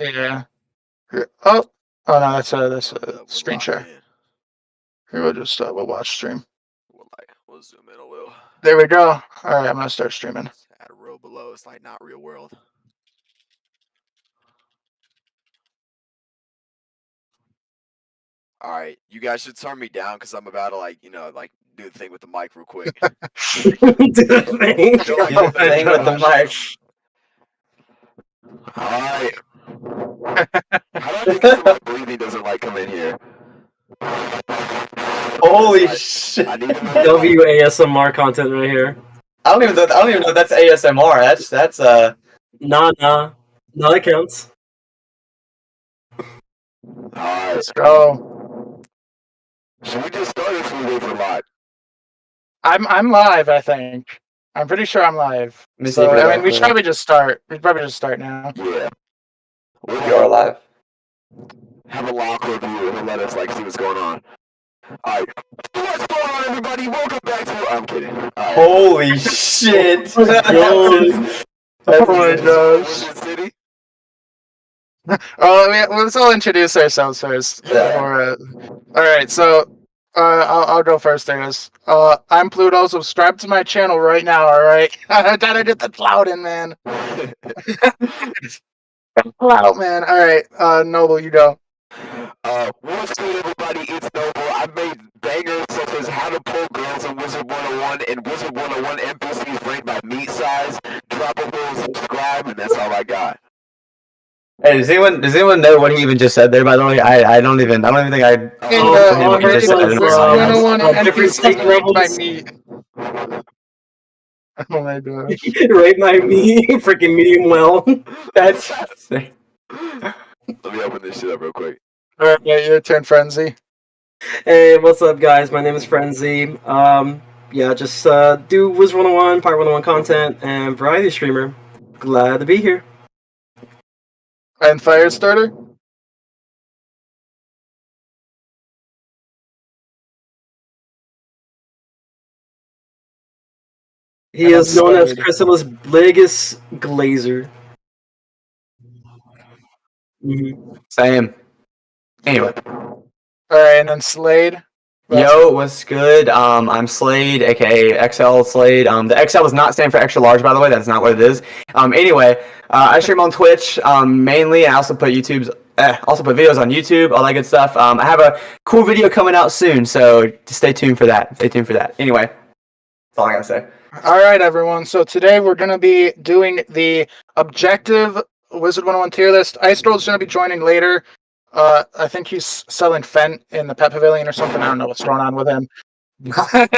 Yeah. Oh, oh no, that's a screen share. Here, we'll watch stream. We'll zoom in a little. There we go. All right, I'm gonna start streaming. Add a row below. It's like not real world. All right, you guys should turn me down because I'm about to do the thing with the mic real quick. Do the thing. Do the thing with the mic. All right. How do I think my breathing doesn't come in here? Holy shit! WASMR content right here. I don't even know that's ASMR. That's Nah. No, that counts. Alright. Let's go. Should we just start or should we wait for live? I'm live, I think. I'm pretty sure I'm live. So I mean, we should probably just start. We should probably just start now. Yeah. You're live. Have a lock review and let us see what's going on. Alright. What's going on, everybody? Welcome back to. I'm kidding. Right. Holy shit! Oh my gosh. City? Let's all introduce ourselves first. Yeah. Alright, so I'll go first, I guess. I'm Pluto, subscribe to my channel right now, alright? I gotta get the clout in, man. Clout, man. Alright, Noble, you go. What's good, everybody? It's Noble. I've made bangers such as How to Pull Girls in Wizard101 and Wizard101 NPCs ranked by meat size. Drop a little subscribe, and that's all I got. Hey, does anyone know what he even just said there? By the way, I don't even think I. Wizard101 NPCs ranked by meat. Oh my gosh. Rate my meat, freaking medium well. That's. Let me open this shit up real quick. Alright, yeah, your turn, Frenzy. Hey, what's up, guys? My name is Frenzy. Yeah, just do Wizard101, Part 101 content, and variety streamer. Glad to be here. And Firestarter? He is known as Chrysalis Bligus Glazer. Same. Anyway. Alright, and then Slade. Yo, what's good? I'm Slade, aka XL Slade. The XL does not stand for extra large, by the way. That's not what it is. Anyway, I stream on Twitch mainly, and I also put videos on YouTube, all that good stuff. I have a cool video coming out soon, so just stay tuned for that. Anyway, that's all I gotta say. Alright, everyone. So today we're gonna be doing the objective Wizard101 tier list. IceGold's gonna be joining later. I think he's selling Fent in the Pet Pavilion or something. I don't know what's going on with him. But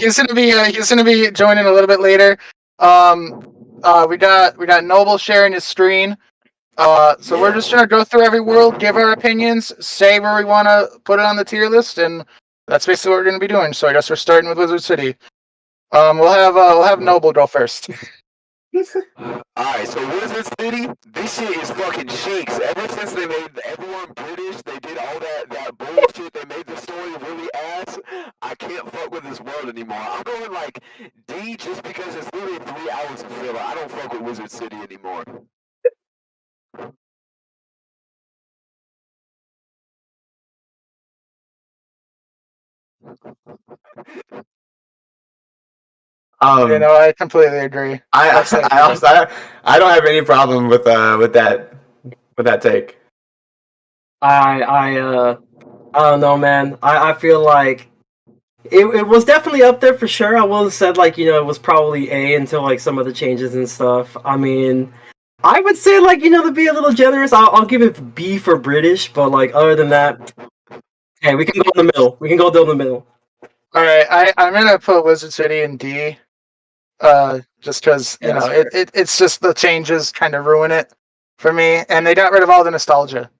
he's gonna be joining a little bit later. We got Noble sharing his screen. So we're just gonna go through every world, give our opinions, say where we wanna put it on the tier list, and that's basically what we're gonna be doing. So I guess we're starting with Wizard City. We'll have Noble go first. Alright, so Wizard City, this shit is fucking shakes. Ever since they made everyone British, they did all that bullshit, they made the story really ass. I can't fuck with this world anymore. I'm going D just because it's literally 3 hours of filler. I don't fuck with Wizard City anymore. I completely agree. I don't have any problem with that take. I don't know, man. I feel like it was definitely up there for sure. I will have said it was probably A until some of the changes and stuff. I mean, I would say to be a little generous, I'll give it B for British, but other than that, hey, we can go in the middle. All right, I'm gonna put Wizard City in D. Just because it's just the changes kind of ruin it for me, and they got rid of all the nostalgia.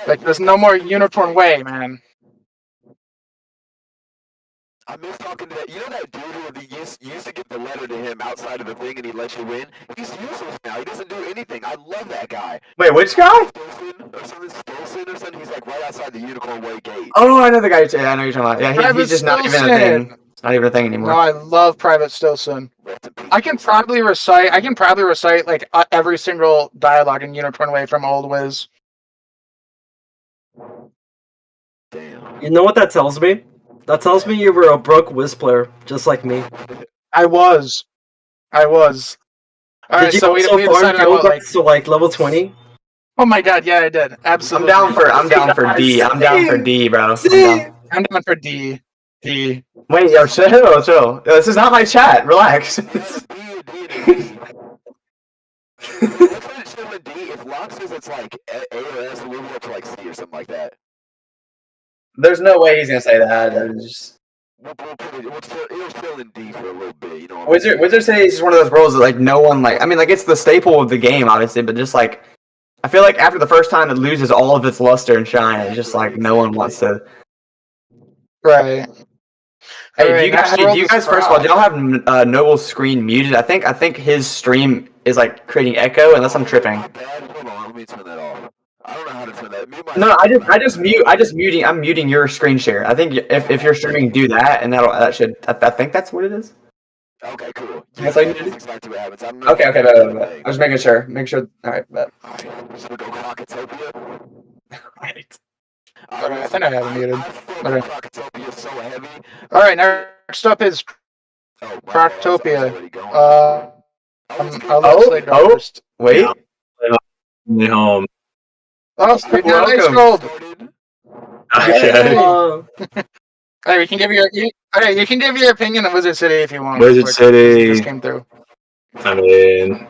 There's no more Unicorn Way, man. I miss talking to that. You know that dude who used to get the letter to him outside of the thing and he let you in? He's useless now. He doesn't do anything. I love that guy. Wait, which guy? Stolson or something. He's right outside the Unicorn Way gate. Oh, I know the guy. Yeah, I know you're talking about. Yeah, he's just not even a thing. Not even a thing anymore. No, I love Private Stilson. I can probably recite like every single dialogue in Unicorn Way from Old Wiz. Damn. You know what that tells me? That tells me you were a broke Wiz player, just like me. I was. Alright, Did you so we also farm decided on what, like... to like level 20? Oh my god, yeah, I did. Absolutely. I'm down for D. I'm down for D, bro. I'm down for D. D. Wait, yo, chill. This is not my chat. Relax. If Locke says it's like A or S, we'll move up to like C or something like that. There's no way he's gonna say that. It'll still in D for a little bit, you know. Wizard City is just one of those worlds that like no one like. I mean, like it's the staple of the game, obviously, but just like I feel like after the first time it loses all of its luster and shine. It's just like no one wants to. Right. Hey, Alright, do you guys first of all, do y'all have Noble's screen muted? I think his stream is like creating echo, unless I'm tripping. Hold on, let me turn that off. I don't know how to turn that. No, I'm muting your screen share. I think if you're streaming, do that, and that should. I think that's what it is. Okay, cool. That's like, That's exactly what happens. okay, bet. I was making sure. All right, bet. Alright, should we go Crocotopia? Right. I think I have it muted. Okay. Crocotopia is so heavy. Alright, next up is Oh, Crocotopia. I'll let Slade go first. Wait. Me home. Oh, Slade got IceGold. Okay. Hey, you can give your opinion of Wizard City if you want. Wizard City. Just came through. I mean,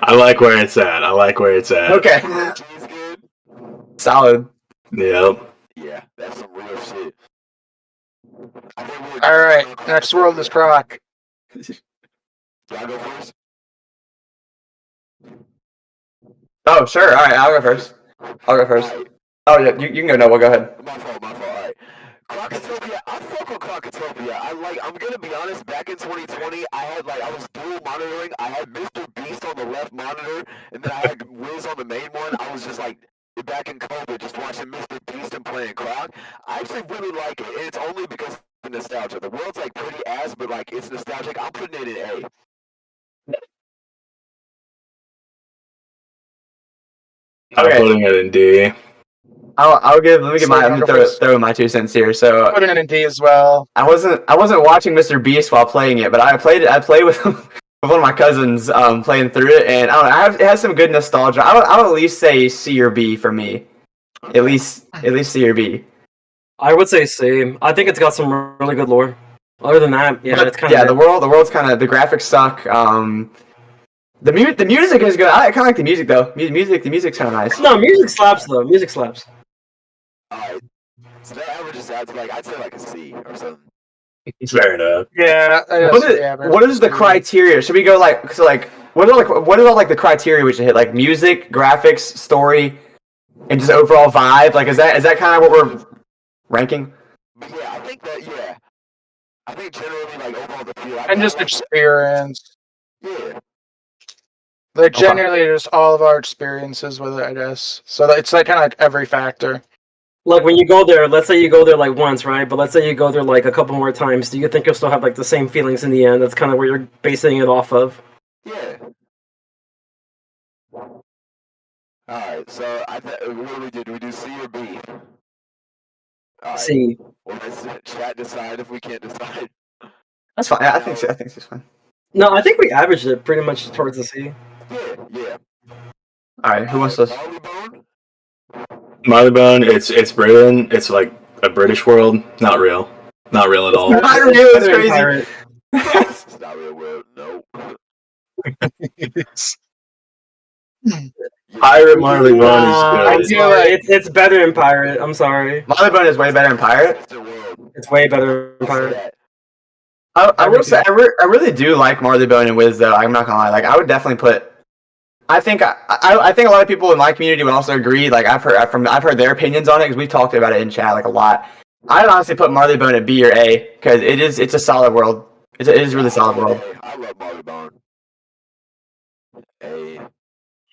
I like where it's at. Okay. Cheese good? Solid. Yep. Yeah, that's some real shit. Alright, next world is Croc. Should I go first? Oh, sure. All right, I'll go first. Alright, Oh yeah, you can go. No, we'll go ahead. my fault, alright. Crocotopia, I fuck with Crocotopia. I'm gonna be honest, back in 2020, I was dual monitoring. I had Mr. Beast on the left monitor, and then I had Wiz on the main one. I was just like, back in COVID, just watching Mr. Beast and playing Croc. I actually really like it, and it's only because of nostalgia. The world's like pretty ass, but like it's nostalgic. I'm putting it in A. I'm Okay. putting it in D. Let me So let me throw in my 2 cents here. So Putting it in D as well. I wasn't watching Mr. Beast while playing it, but I played with with one of my cousins playing through it, and I don't know, it has some good nostalgia. I would at least say C or B for me. At least C or B. I would say C. I think it's got some really good lore. Other than that, yeah, But, it's kind of the world's kind of, the graphics suck. The music is good. I kind of like the music though. The music's kind of nice. No, music slaps though. Music slaps. Alright, so that averages out to like, I'd say like a C or something. Fair enough. Yeah. What is the criteria? Should we go what are all the criteria we should hit? Like music, graphics, story, and just overall vibe? Like is that kind of what we're ranking? Yeah, I think generally like overall the feel. And just experience. Yeah. Like generally just all of our experiences with it, I guess. So it's like kind of like every factor. Like when you go there, let's say you go there like once, right? But let's say you go there like a couple more times. Do you think you'll still have like the same feelings in the end? That's kind of where you're basing it off of. Yeah. Alright, so what do we do? Do we do C or B? Alright. C. Well, let's chat decide if we can't decide. That's fine. I think it's fine. No, I think we averaged it pretty much towards the C. Yeah. All right, who wants to? Marleybone, it's Britain. It's like a British world. Not real at all. Not real. It's crazy. Pirate. It's not real world. No. Pirate Marleybone I'm is good. sorry. It's better in Pirate. I'm sorry. Marleybone is way better in Pirate. It's way better in Pirate. I will say I really do like Marleybone and Wiz though. I'm not gonna lie. Like I would definitely put. I think I think a lot of people in my community would also agree. Like I've heard their opinions on it because we talked about it in chat like a lot. I'd honestly put Marleybone at B or A because it's a solid world. It is a really solid world. I love Marleybone. A.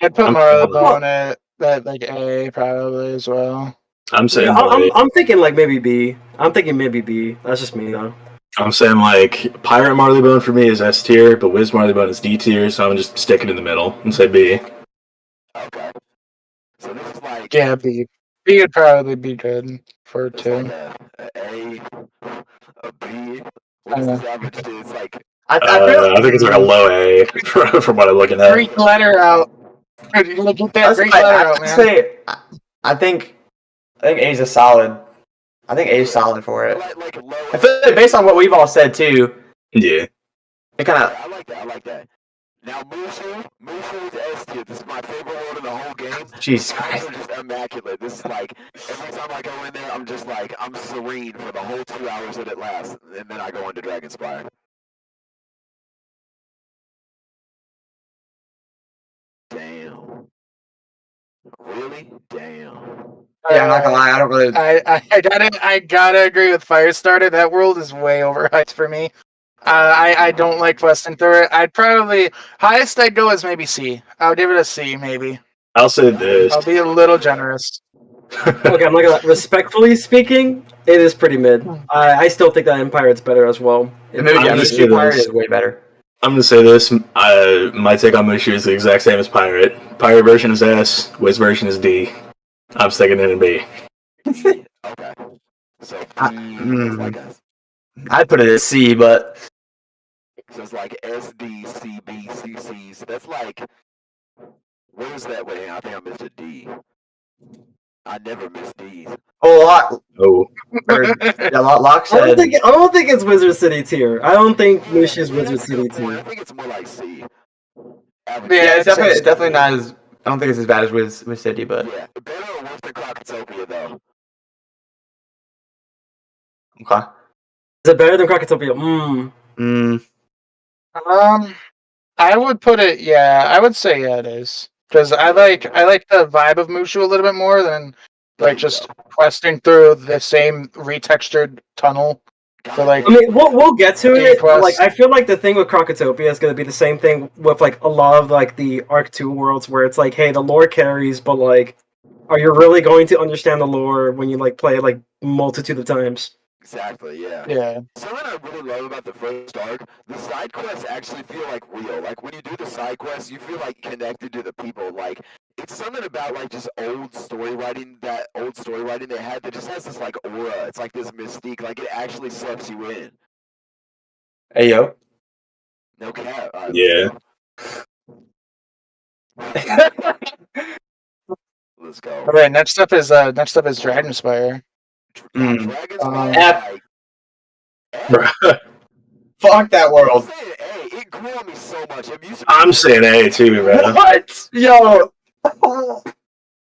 I'd put Marleybone at like A probably as well. I'm saying I'm thinking like maybe B. I'm thinking maybe B. That's just me though. I'm saying like Pirate Marleybone for me is S tier, but Wiz Marleybone is D tier, so I'm just sticking in the middle and say B. Okay. So this is like Yeah, B. B would probably be good for it's two. like a A, a B. What I is know. this average to? It's like I feel. I think it's like a low A from what I'm looking at. Greek letter out. Dude, you gotta get that Greek letter out, man. I think A's a solid. I think A's solid for it. like low. I feel like based on what we've all said too, Yeah. it kind of. I like that. I like that. Now Mushu is S tier. This is my favorite world in the whole game. Jesus The guys Christ. are just immaculate. This is like every time I go in there, I'm just like I'm serene for the whole 2 hours that it lasts, and then I go into Dragonspire. Damn. Really? Damn. Yeah, I'm not gonna lie. I don't really. I gotta agree with Firestarter. That world is way overhyped for me. I don't like questing through it. I'd probably highest I'd go is maybe C. I'll give it a C, maybe. I'll say this. I'll be a little generous. Okay, I'm not gonna. Respectfully speaking, it is pretty mid. I still think that Empire is better as well. The movie I'm gonna say Pirate this. is way better. I'm gonna say this. My take on Mushu is the exact same as Pirate. Pirate version is S. Wiz version is D. I'm sticking it in B. Okay. So mm. it's like a, I'd put it at C, but so it's like S D C B C C. So that's like what is that? Wait, I think I missed a D. I never miss D's. Locke Oh. Locke I said. don't think it's Wizard City tier. I don't think Mushu's Wizard City I tier. think it's more like C. Average. Yeah, it's I'd say definitely so. definitely not as. I don't think it's as bad as with City, but Yeah, better or worse than Crocotopia though. okay. Is it better than Crocotopia? I would put it. Yeah, I would say yeah, it is because I like the vibe of Mushu a little bit more than like just questing through the same retextured tunnel for like. I mean, we'll get to Game it. But, like, Quest. I feel like the thing with Crocotopia is going to be the same thing with like a lot of like the Arc 2 worlds, where it's like, hey, the lore carries, but like, are you really going to understand the lore when you like play it like multitude of times? Exactly, yeah. Yeah, Something I really love about the first arc, the side quests actually feel like real. Like when you do the side quests, you feel like connected to the people. Like it's something about like just old story writing they had that just has this like aura. It's like this mystique. Like it actually sucks you in. Hey yo. No cap. Yeah. Let's go. all right. Next up is Dragonspire. Dragonspire, F. like, Bruh. Fuck that I'm world. saying, hey, it grew on me so much. I'm saying A too, man. What? Yo.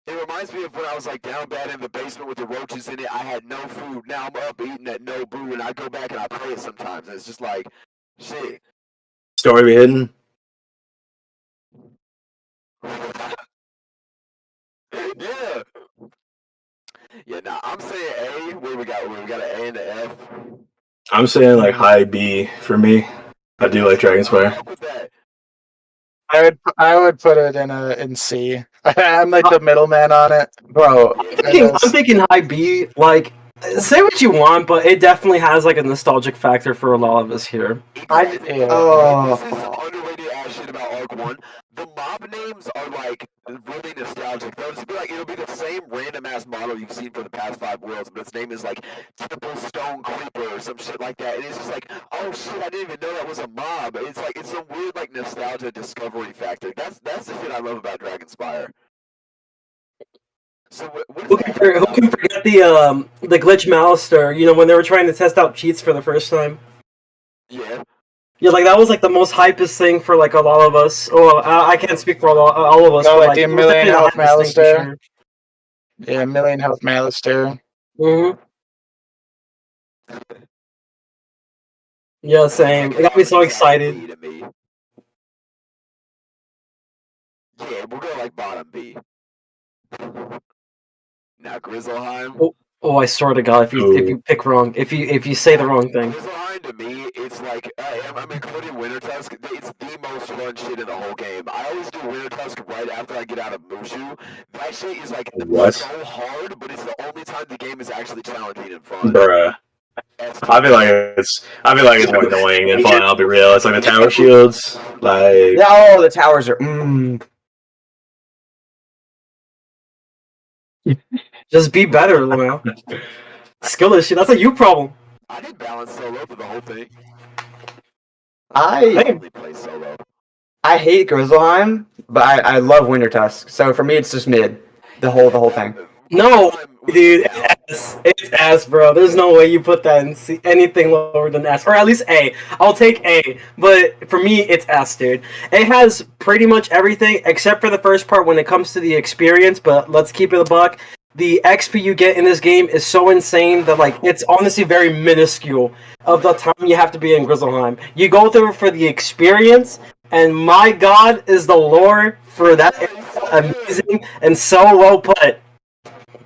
It reminds me of when I was like down bad in the basement with the roaches in it. I had no food. Now I'm up eating at no brew, and I go back and I play it sometimes. And it's just like, shit. Story be hidden. Yeah. Yeah, nah, I'm saying A. Where we got an A and an F. I'm saying like high B for me. I do like Dragonspire. Fuck with that. I would put it in C. I'm like the middleman on it. Bro. Yeah. I'm thinking high B. Like, say what you want, but it definitely has like a nostalgic factor for a lot of us here. Yeah. This is some underrated ass shit about Arc 1. The mob names are like really nostalgic. It'll be the same random ass model you've seen for the past 5 worlds, but its name is like Temple Stone Creeper or some shit like that. And it's just like, oh shit, I didn't even know that was a mob. It's like it's some weird like nostalgia discovery factor. That's the shit I love about Dragonspire. So what Who can forget the glitch Malister? You know, when they were trying to test out cheats for the first time. Yeah. Yeah, like that was like the most hypest thing for like a lot of us. Oh, I can't speak for all of us. No, but, like the it was million definitely the health hypest thing for Malister. Yeah, million health Malister. sure. Yeah, same. It got me so excited. Yeah, we'll go like bottom B. Now Grizzleheim. Oh, I swear to God, if you pick wrong, if you say the wrong thing. Grizzleheim to me, it's like I'm including Winter Tusk. It's the most fun shit in the whole game. I always do Winter Tusk right after I get out of Mushu. That shit is like What? so hard, but it's the only time the game is actually challenging and fun. Bruh. I feel like it's more annoying and fun. I'll be real. It's like the tower shields. Like Yeah, oh, the towers are. Just be better, Lamau. Skill issue. That's a you problem. I did balance solo for the whole thing. I only play solo. I hate Grizzleheim, but I love Wintertusk. So for me, it's just mid. The whole thing. No, dude, it's S, bro. There's no way you put that in C, anything lower than S, or at least A. I'll take A, but for me, it's S, dude. It has pretty much everything except for the first part when it comes to the experience. But let's keep it a buck. The XP you get in this game is so insane that like it's honestly very minuscule of the time you have to be in Grizzleheim. You go through for the experience, and my God, is the lore for that amazing and so well put.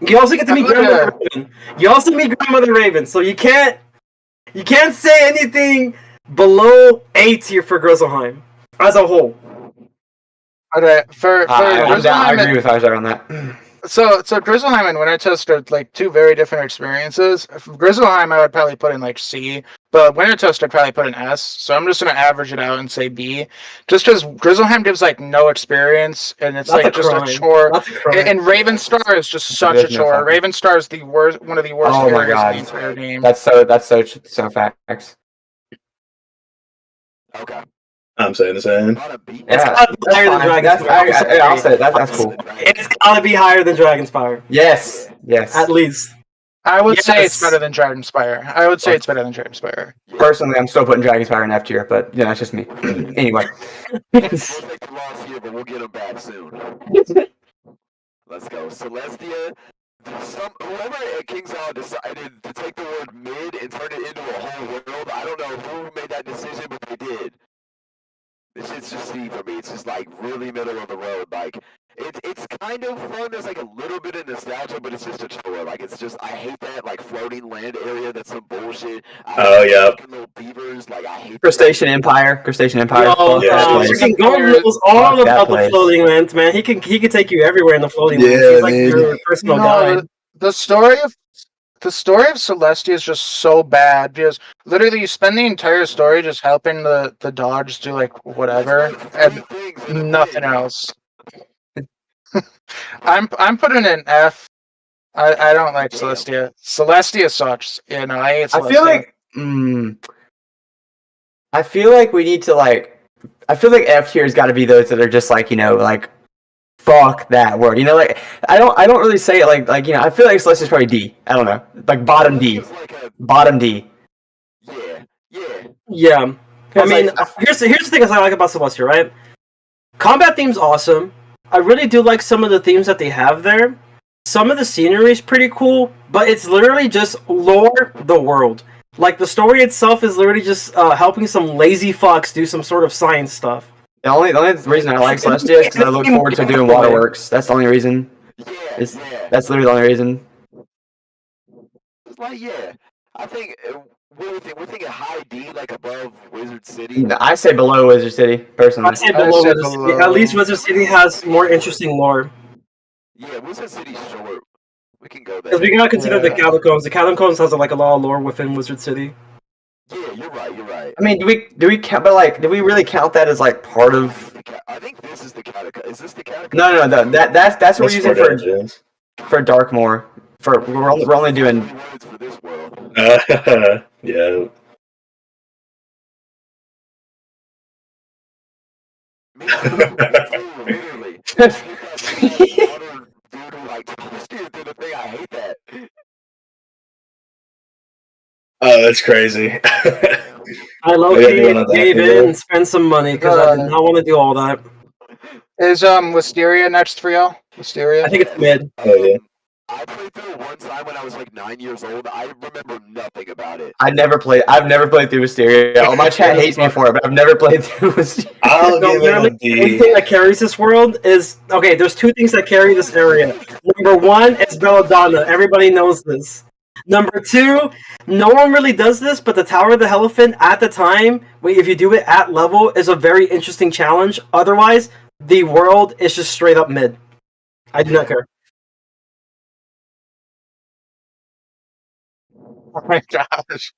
You also get to meet Grandmother Raven. You also meet Grandmother Raven, so you can't say anything below A tier for Grizzleheim as a whole. Okay, for I agree with Isaac on that. So Grizzleheim and Wintertusk are like two very different experiences. For Grizzleheim, I would probably put in like C, but Wintertusk I'd probably put in S. So I'm just gonna average it out and say B, just because Grizzleheim gives like no experience and it's That's like just a chore. And Ravenstar is just such a chore. Ravenstar is the worst, one of the worst Oh my areas God. in the entire game. That's so facts. Okay. I'm saying the same. It's Yeah, gotta be higher than Dragon's Fire. I'll say that's cool. It's gotta be higher than Dragon's Fire. Yes. At least. I would say it's Yes. better than Dragonspire. I would say it's better than Dragonspire. Personally, I'm still putting Dragonspire in F tier, but yeah, that's just me. Anyway. We'll take the loss here, but we'll get them back soon. Let's go. Celestia. Whoever at King's Isle decided to take the word mid and turn it into a whole world, I don't know who made that decision, but they did. This shit's just C for me. It's just like really middle of the road. Like it's kind of fun. There's like a little bit of nostalgia, but it's just a chore. Like it's just I hate that like floating land area. That's some bullshit. Oh, yeah. Little beavers. Like I hate. Crustacean Empire. Yo, Yeah, freaking Gold knows all Fuck that about the place. floating lands, man. He can take you everywhere in the floating lands. Yeah, He's like man. your personal No, guide. the story of Celestia is just so bad because literally you spend the entire story just helping the dogs do like whatever and nothing else. I'm putting an F. I don't like Celestia. Celestia sucks. You know, I hate Celestia. I feel like we need to like. I feel like F tier's got to be those that are just like like. Fuck that word. Like I don't really say it like I feel like Celestia's probably D. I don't know. Like bottom D. Bottom D. Yeah. I mean, here's the thing I like about Celestia, right? Combat theme's awesome. I really do like some of the themes that they have there. Some of the scenery is pretty cool, but it's literally just lore the world. Like the story itself is literally just helping some lazy fucks do some sort of science stuff. The only reason I like Celestia is because I look forward to doing waterworks. That's the only reason. That's literally the only reason. It's like I think. What do we think? We're thinking high D, like above Wizard City. I say below Wizard City, personally. I say below Wizard City. At least Wizard City has more interesting lore. Yeah, Wizard City's short. We can go there. Because we gotta consider the Catacombs. The Catacombs has like a lot of lore within Wizard City. Yeah, you're right. I mean, do we count? But like, do we really count that as like part of? I think this is the catacomb. Is this the catacomb? No. That's what we're using for Darkmoor. We're only doing. Words for this world. Yeah. Literally. Dude who like did the thing. I hate that. Oh, that's crazy. I gave in and spent some money because I did not want to do all that. Is Wisteria next for y'all? Wisteria? I think it's mid. Oh yeah. I played through it one time when I was like 9 years old. I remember nothing about it. I've never played through Wisteria. Oh, my chat hates me for it, but I've never played through Wisteria. I'll give it a D. The thing that carries this world is there's two things that carry this area. Number one is Belladonna. Everybody knows this. Number two, no one really does this, but the Tower of the Elephant at the time, if you do it at level, is a very interesting challenge. Otherwise, the world is just straight up mid. I do not care. Oh my gosh.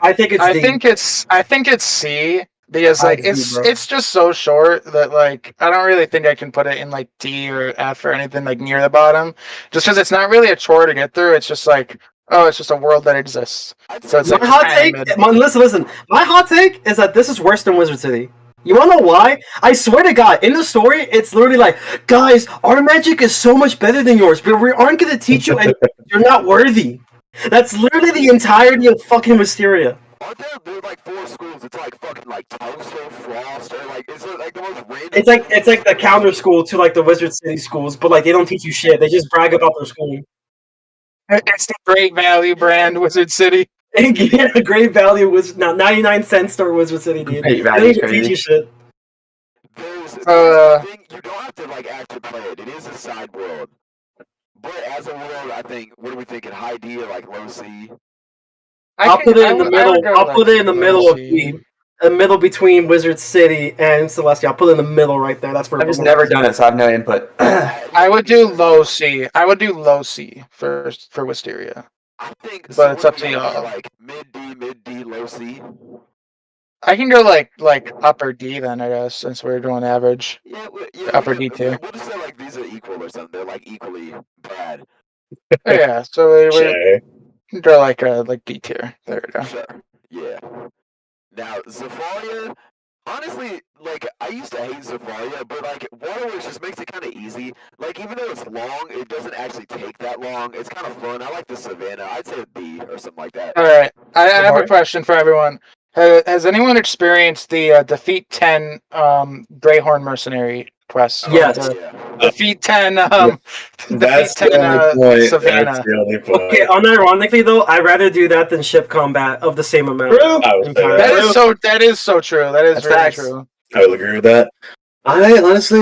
I think it's D. I think it's C because like It's D, bro. it's just so short that like I don't really think I can put it in like D or F or anything like near the bottom. Just because it's not really a chore to get through. It's just like it's just a world that exists. So it's My like hot kinda take. mid. Listen. My hot take is that this is worse than Wizard City. You wanna know why? I swear to God, in the story, it's literally like, guys, our magic is so much better than yours, but we aren't gonna teach you, and you're not worthy. That's literally the entirety of fucking Wisteria. Aren't there like 4 schools? It's like fucking like Toast or Frost or like is it like the most random? It's like the counter school to like the Wizard City schools, but like they don't teach you shit. They just brag about their school. It's the Great Value brand, Wizard City. And get a great value was not 99-cent store Wizard City, dude. Great They value don't is even teach crazy. you shit. There's one thing, you don't have to like actually play it. It is a side world. But as a world, I think what are we thinking? High D or like low C? I'll put it in the middle. would go I'll like put it in the middle of C. B. The middle between Wizard City and Celestia. I'll put it in the middle right there. That's where I've just never done it, so I have no input. I would do low C. I would do low C for Wisteria. I think But it's what up do we to got? y'all. Like mid D, low C. I can go like upper D then, I guess, since we're doing average. Yeah, Upper D tier. We'll just say like these are equal or something. They're like equally bad. Oh, yeah, so we're Sure. they're like D tier. There we go. Sure. Yeah. Now Zafaria, honestly, like I used to hate Zafaria, but like Waterworks just makes it kind of easy. Like even though it's long, it doesn't actually take that long. It's kind of fun. I like the Savannah. I'd say a B or something like that. All right, I have a question for everyone. Has anyone experienced the defeat 10 Greyhorn mercenary quest? Yes. Yeah. Defeat 10 That's defeat the 10 only point. Savannah. That's the only point. Okay, unironically though, I'd rather do that than ship combat of the same amount. I would say That is so true. That is That's really facts. true. I will agree with that. I honestly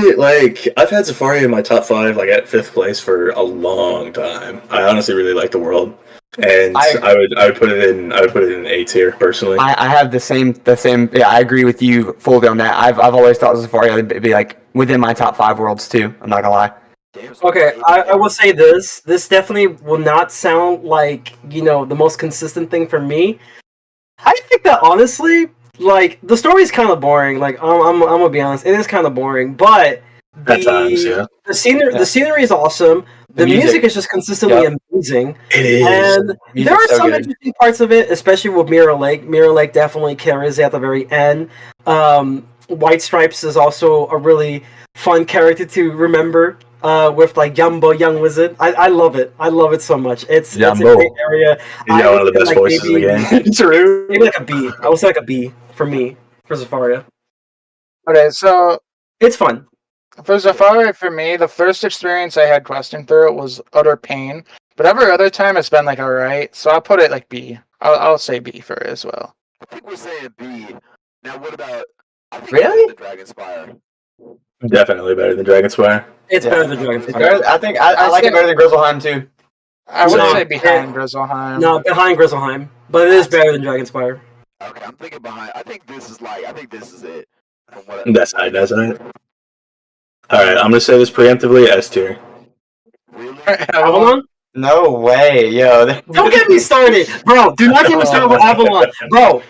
I've had Safari in my top 5, like at 5th place for a long time. I honestly really like the world, and I would put it in A tier personally. I have the same. Yeah, I agree with you fully on that. I've always thought Safari would be like within my top 5 worlds too. I'm not gonna lie. Okay, I will say this. This definitely will not sound like, the most consistent thing for me. I think that honestly, like, the story's kind of boring. Like, I'm gonna be honest, it is kind of boring. But At times, yeah. the scenery is awesome. The music is just consistently amazing. It is. And there are some interesting parts of it, especially with Mirror Lake. Mirror Lake definitely carries it at the very end. White Stripes is also a really fun character to remember. With like Yumbo, Young Wizard, I love it. I love it so much. It's a great area. He's got one of the best voices in the game. True. Maybe like a B. I would say like a B for me for Zafaria. Okay, so It's fun. for Zafaria, for me, the first experience I had questing through it was utter pain. But every other time it's been like alright. So I'll put it like B. I'll say B for it as well. I think we're saying B. Now what about? I think Really? the Dragon Spire. Definitely better than Dragonspire. It's better than Dragon. I think I like it better than Grizzleheim too. I would No, say behind Grizzleheim. No, behind Grizzleheim, but it is better than Dragonspire. Okay, I'm thinking behind. I think this is it. From what That's right. All right, I'm gonna say this preemptively S tier. Really? Avalon? No way, yo. Don't get me started, bro. Do not get me started with Avalon, bro.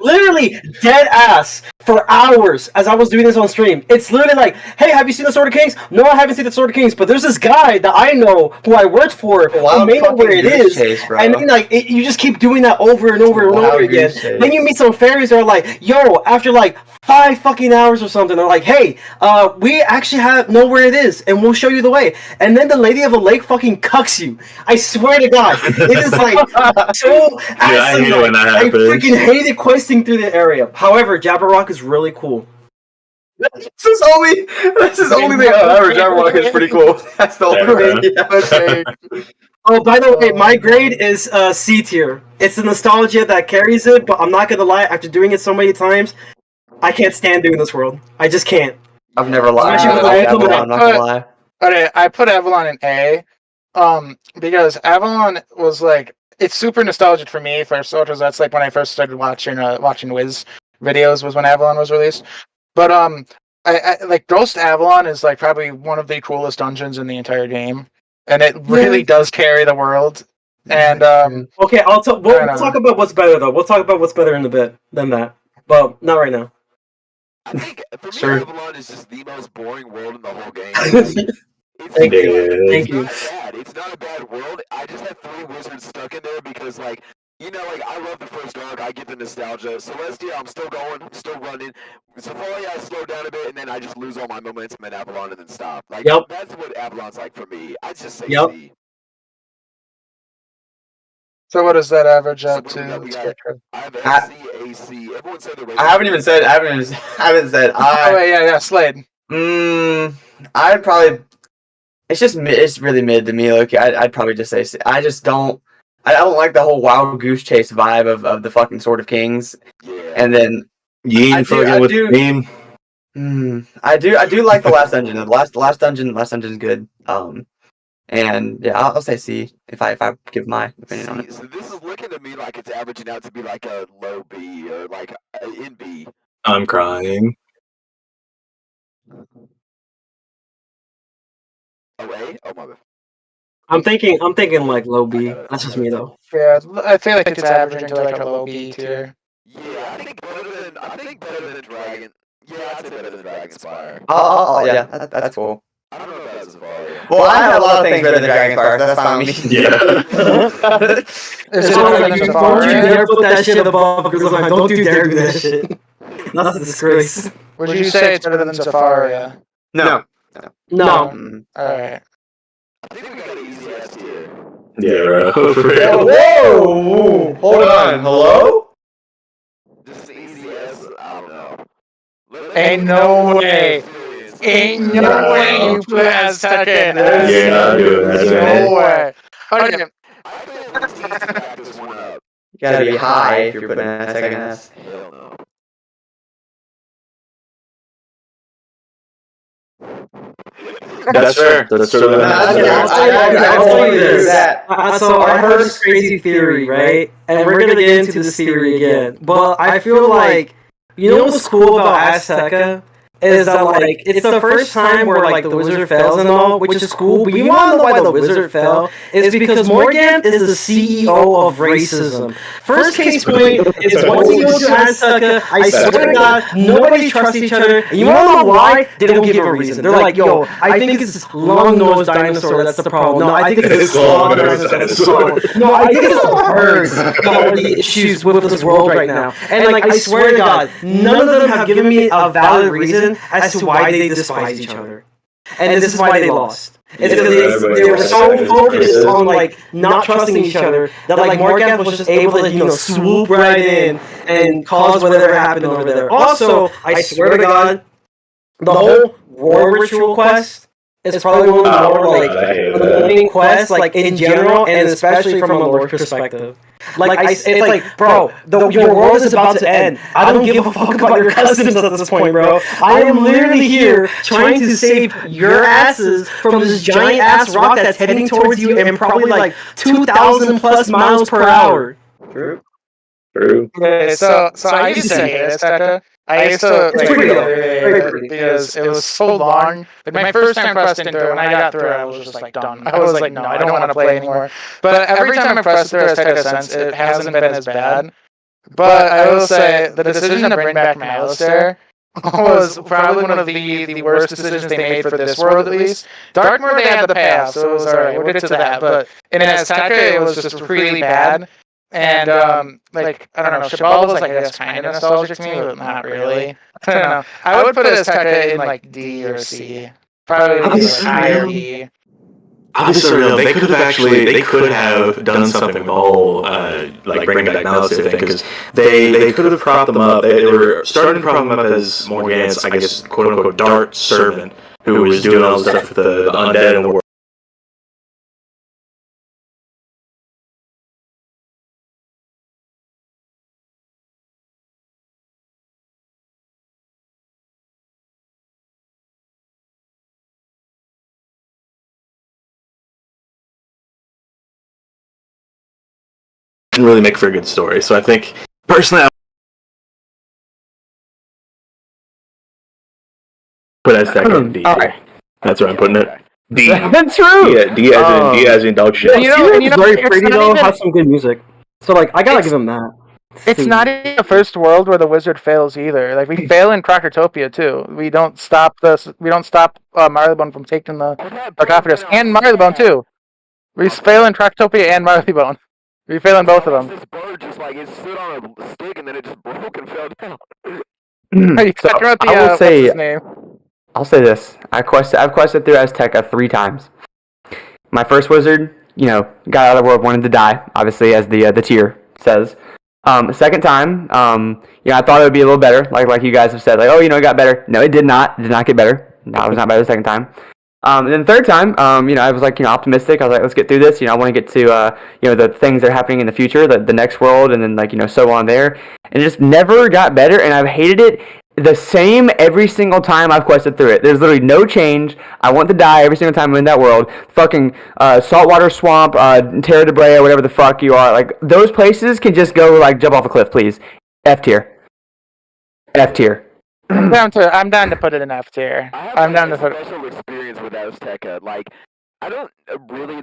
Literally dead ass for hours as I was doing this on stream. It's literally like, hey, have you seen the Sword of Kings? No, I haven't seen the Sword of Kings, but there's this guy that I know who I worked for who may know where it is, and then like you just keep doing that over and over and over again. Then you meet some fairies that are like, yo, after like 5 fucking hours or something, they're like, hey, we actually know where it is, and we'll show you the way. And then the Lady of the Lake fucking cucks you. I swear to God, it is like so asinine. I hate it when that happens. I freaking hated questing through the area. However, Jabberwock is really cool. This is only the average. Jabberwock is pretty cool. That's the only thing. Oh, by the way, my grade is C tier. It's the nostalgia that carries it, but I'm not gonna lie, after doing it so many times, I can't stand doing this world. I just can't. I've never lied. I'm not gonna lie. Okay, I put Avalon in A. Because Avalon was like, it's super nostalgic for me first, because that's like when I first started watching Wiz videos was when Avalon was released. But I like Ghost Avalon is like probably one of the coolest dungeons in the entire game, and it really does carry the world. And Okay, we'll I don't talk know. about what's better though. We'll talk about what's better in a bit than that, but not right now. I think for me, Sure. Avalon is just the most boring world in the whole game. Thank you. It's Thank you. not bad. It's not a bad world. I just had 3 wizards stuck in there because, like, you know, like, I love the first arc. I get the nostalgia. Celestia, I'm still going. I'm still running. Safari, I slow down a bit, and then I just lose all my momentum in Avalon and then stop. Like, Yep. that's what Avalon's like for me. I'd just say Yep. C. So what does that average So out what to? do we got? I have I- SC, AC. Everyone said the rating. I haven't even said. I haven't said. Oh wait, yeah, Slade. I'd probably. It's just mid. It's really mid to me. Okay, I'd probably just say. I just don't. I don't like the whole wild goose chase vibe of the fucking Sword of Kings. Yeah. And then Yin fucking with Yin. I do like the last dungeon. The last dungeon's good. And yeah, I'll say C if I give my opinion on it. So this is looking to me like it's averaging out to be like a low B or like in B. I'm crying. Oh, A? Oh, my bad. I'm thinking like low B. That's just me though. Yeah, I feel like it's averaging to like a low B tier. Yeah, I think better than Dragon. Yeah, I'd say better than Dragonspire. Oh yeah, that's cool. I don't know if that's Safari. Well, I have a lot of things better than Dragonspire, so that's fine with me. Yeah. Is it Don't better than you Safari? dare put that shit above Grizzly. Don't you dare do that shit. That's a disgrace. Would you say it's better than Safari? No. No. Alright. I think we got an easy S tier. Yeah, bro. For real. Whoa! Hold on. Hello? This is easy S. I don't know. Ain't no way. Ain't no way you put Azteca in this. Yeah, I do. That's No right. way. Okay. I think it's easy to back this one up. You gotta be high if you're putting a second S. Hell no. That's fair. That's totally I'll tell you this. So I heard this crazy theory, right? And we're gonna get into this theory again. But I feel like, you know what's cool about Azteca? Is that like it's the first time where like the wizard fails and all, which is cool. But you want to know why the wizard fell? Is because Morgan is the CEO of racism. First case point is once you go to Azteca, I swear to God, nobody trusts each other. And you want to know why? They don't give a reason. They're like, yo, I think it's this long-nosed dinosaur that's the problem. No, I think it's this long-nosed dinosaur. No, I think it's the birds that are the issues with this world right now. And like, I swear to God, none of them have given me a valid reason as to why they despise each other. And this is why they lost. It's because they were so focused on like not trusting each other that like Morgan was just able to swoop right in and cause whatever happened over there. Also, I swear to God, the whole war ritual quest is probably one of the more like annoying quests like in general and especially from a lore perspective. Like it's like, bro, your world is about to end. I don't give a fuck about your customs at this point, bro. I am literally here trying to save your asses from this giant ass rock that's heading towards you in probably like 2,000 plus miles per hour. True. Okay, so I used to hate Azteca. I used to It's pretty good. it because it was so long. Like my first time questing through it, when I got through it, I was just like done. I was like, no, I don't want to play anymore. But every time I've quested through Azteca since, it hasn't been as bad. But I will say the decision to bring back Malistaire was probably one of the worst decisions they made for this world, at least. Darkmoor, they had the payoff, so it was alright. We'll get to that. But in Azteca, it was just really bad. And like I don't know, Shabal was like I guess kind of nostalgic to me, but not really. I don't know. I would put Azteca in like D or C, probably like higher E. I'll be so real. They could have done something with the whole like bringing back Malistaire thing because they could have propped them up. They were starting to prop them up as Morgan's, I guess, quote unquote, dart servant who was doing all the stuff with the undead in the world. Didn't really make for a good story. So I think personally, I put Azteca in D. Alright. That's where I'm putting it. D. True. Yeah, D as in dog shit. And you know, It's very it's pretty not though. even- Has some good music. So like, I gotta It's- give him that. It's See. not even the first world where the wizard fails either. Like we fail in Crockertopia too. We don't stop Marleybone from taking the sarcophagus, and Marleybone too. We fail in Crockertopia and Marleybone. We fail in both of them. This bird just like it stood on a stick and then it just broke and fell down. You So, talking about the I will what's say, his name? I'll say this. I've quested through Azteca 3 times. My first wizard, got out of the world, wanted to die, obviously, as the tier says. Second time, I thought it would be a little better, like you guys have said, like, it got better. No, it did not. It did not get better. No, it was not better the second time. And then the third time, I was like, optimistic. I was like, let's get through this. I want to get to, the things that are happening in the future, the next world, and then so on there. And it just never got better, and I've hated it the same every single time I've quested through it. There's literally no change. I want to die every single time I'm in that world. Fucking saltwater swamp, Terra de Brea, whatever the fuck you are. Like, those places can just go, jump off a cliff, please. F tier. F tier. I'm down to put it in F tier. I'm down to put it. Special experience with Azteca. Like, I don't really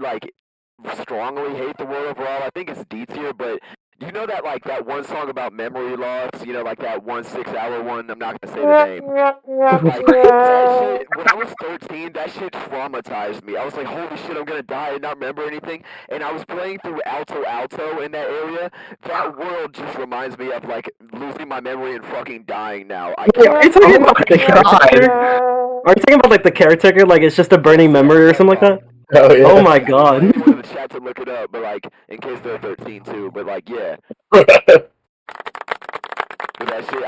strongly hate the world overall. I think it's D tier, but you know that that one song about memory loss. That 1 6-hour one. I'm not gonna say the name. That shit, when I was 13, that shit traumatized me. I was like, holy shit, I'm gonna die and not remember anything. And I was playing through Alto in that area. That world just reminds me of losing my memory and fucking dying now. I Wait, are you talking about the God. caretaker? Are you talking about the caretaker? Like it's just a burning memory or something like that? Oh yeah. Oh my god. anyone in the chat to look it up, but in case they're 13 too, but yeah. With that shit,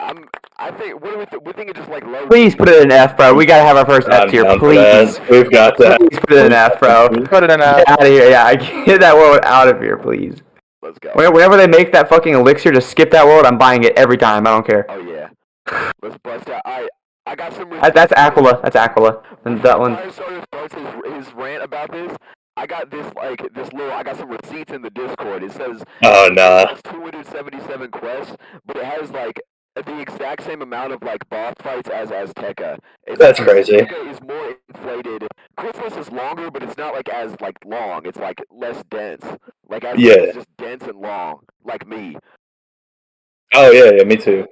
I think we think it's just low. Please put it in F, bro. We gotta have our first F tier, down for please. that. We've got that. Please put it in F, bro. Put it in F. Get out of here. Yeah, get that world out of here, please. Let's go. Whenever they make that fucking elixir to skip that world, I'm buying it every time. I don't care. Oh yeah. Let's bust out. I got some. That's Aquila. That's Aquila. And that one. Fire starter starts his rant about this. I got this I got some receipts in the Discord. It says Oh nah. it has 277 quests, but it has the exact same amount of boss fights as Azteca. That's crazy. Azteca is more inflated. Chrysalis is longer, but it's not as long. It's less dense. Azteca Yeah. is just dense and long, like me. Oh yeah, me too.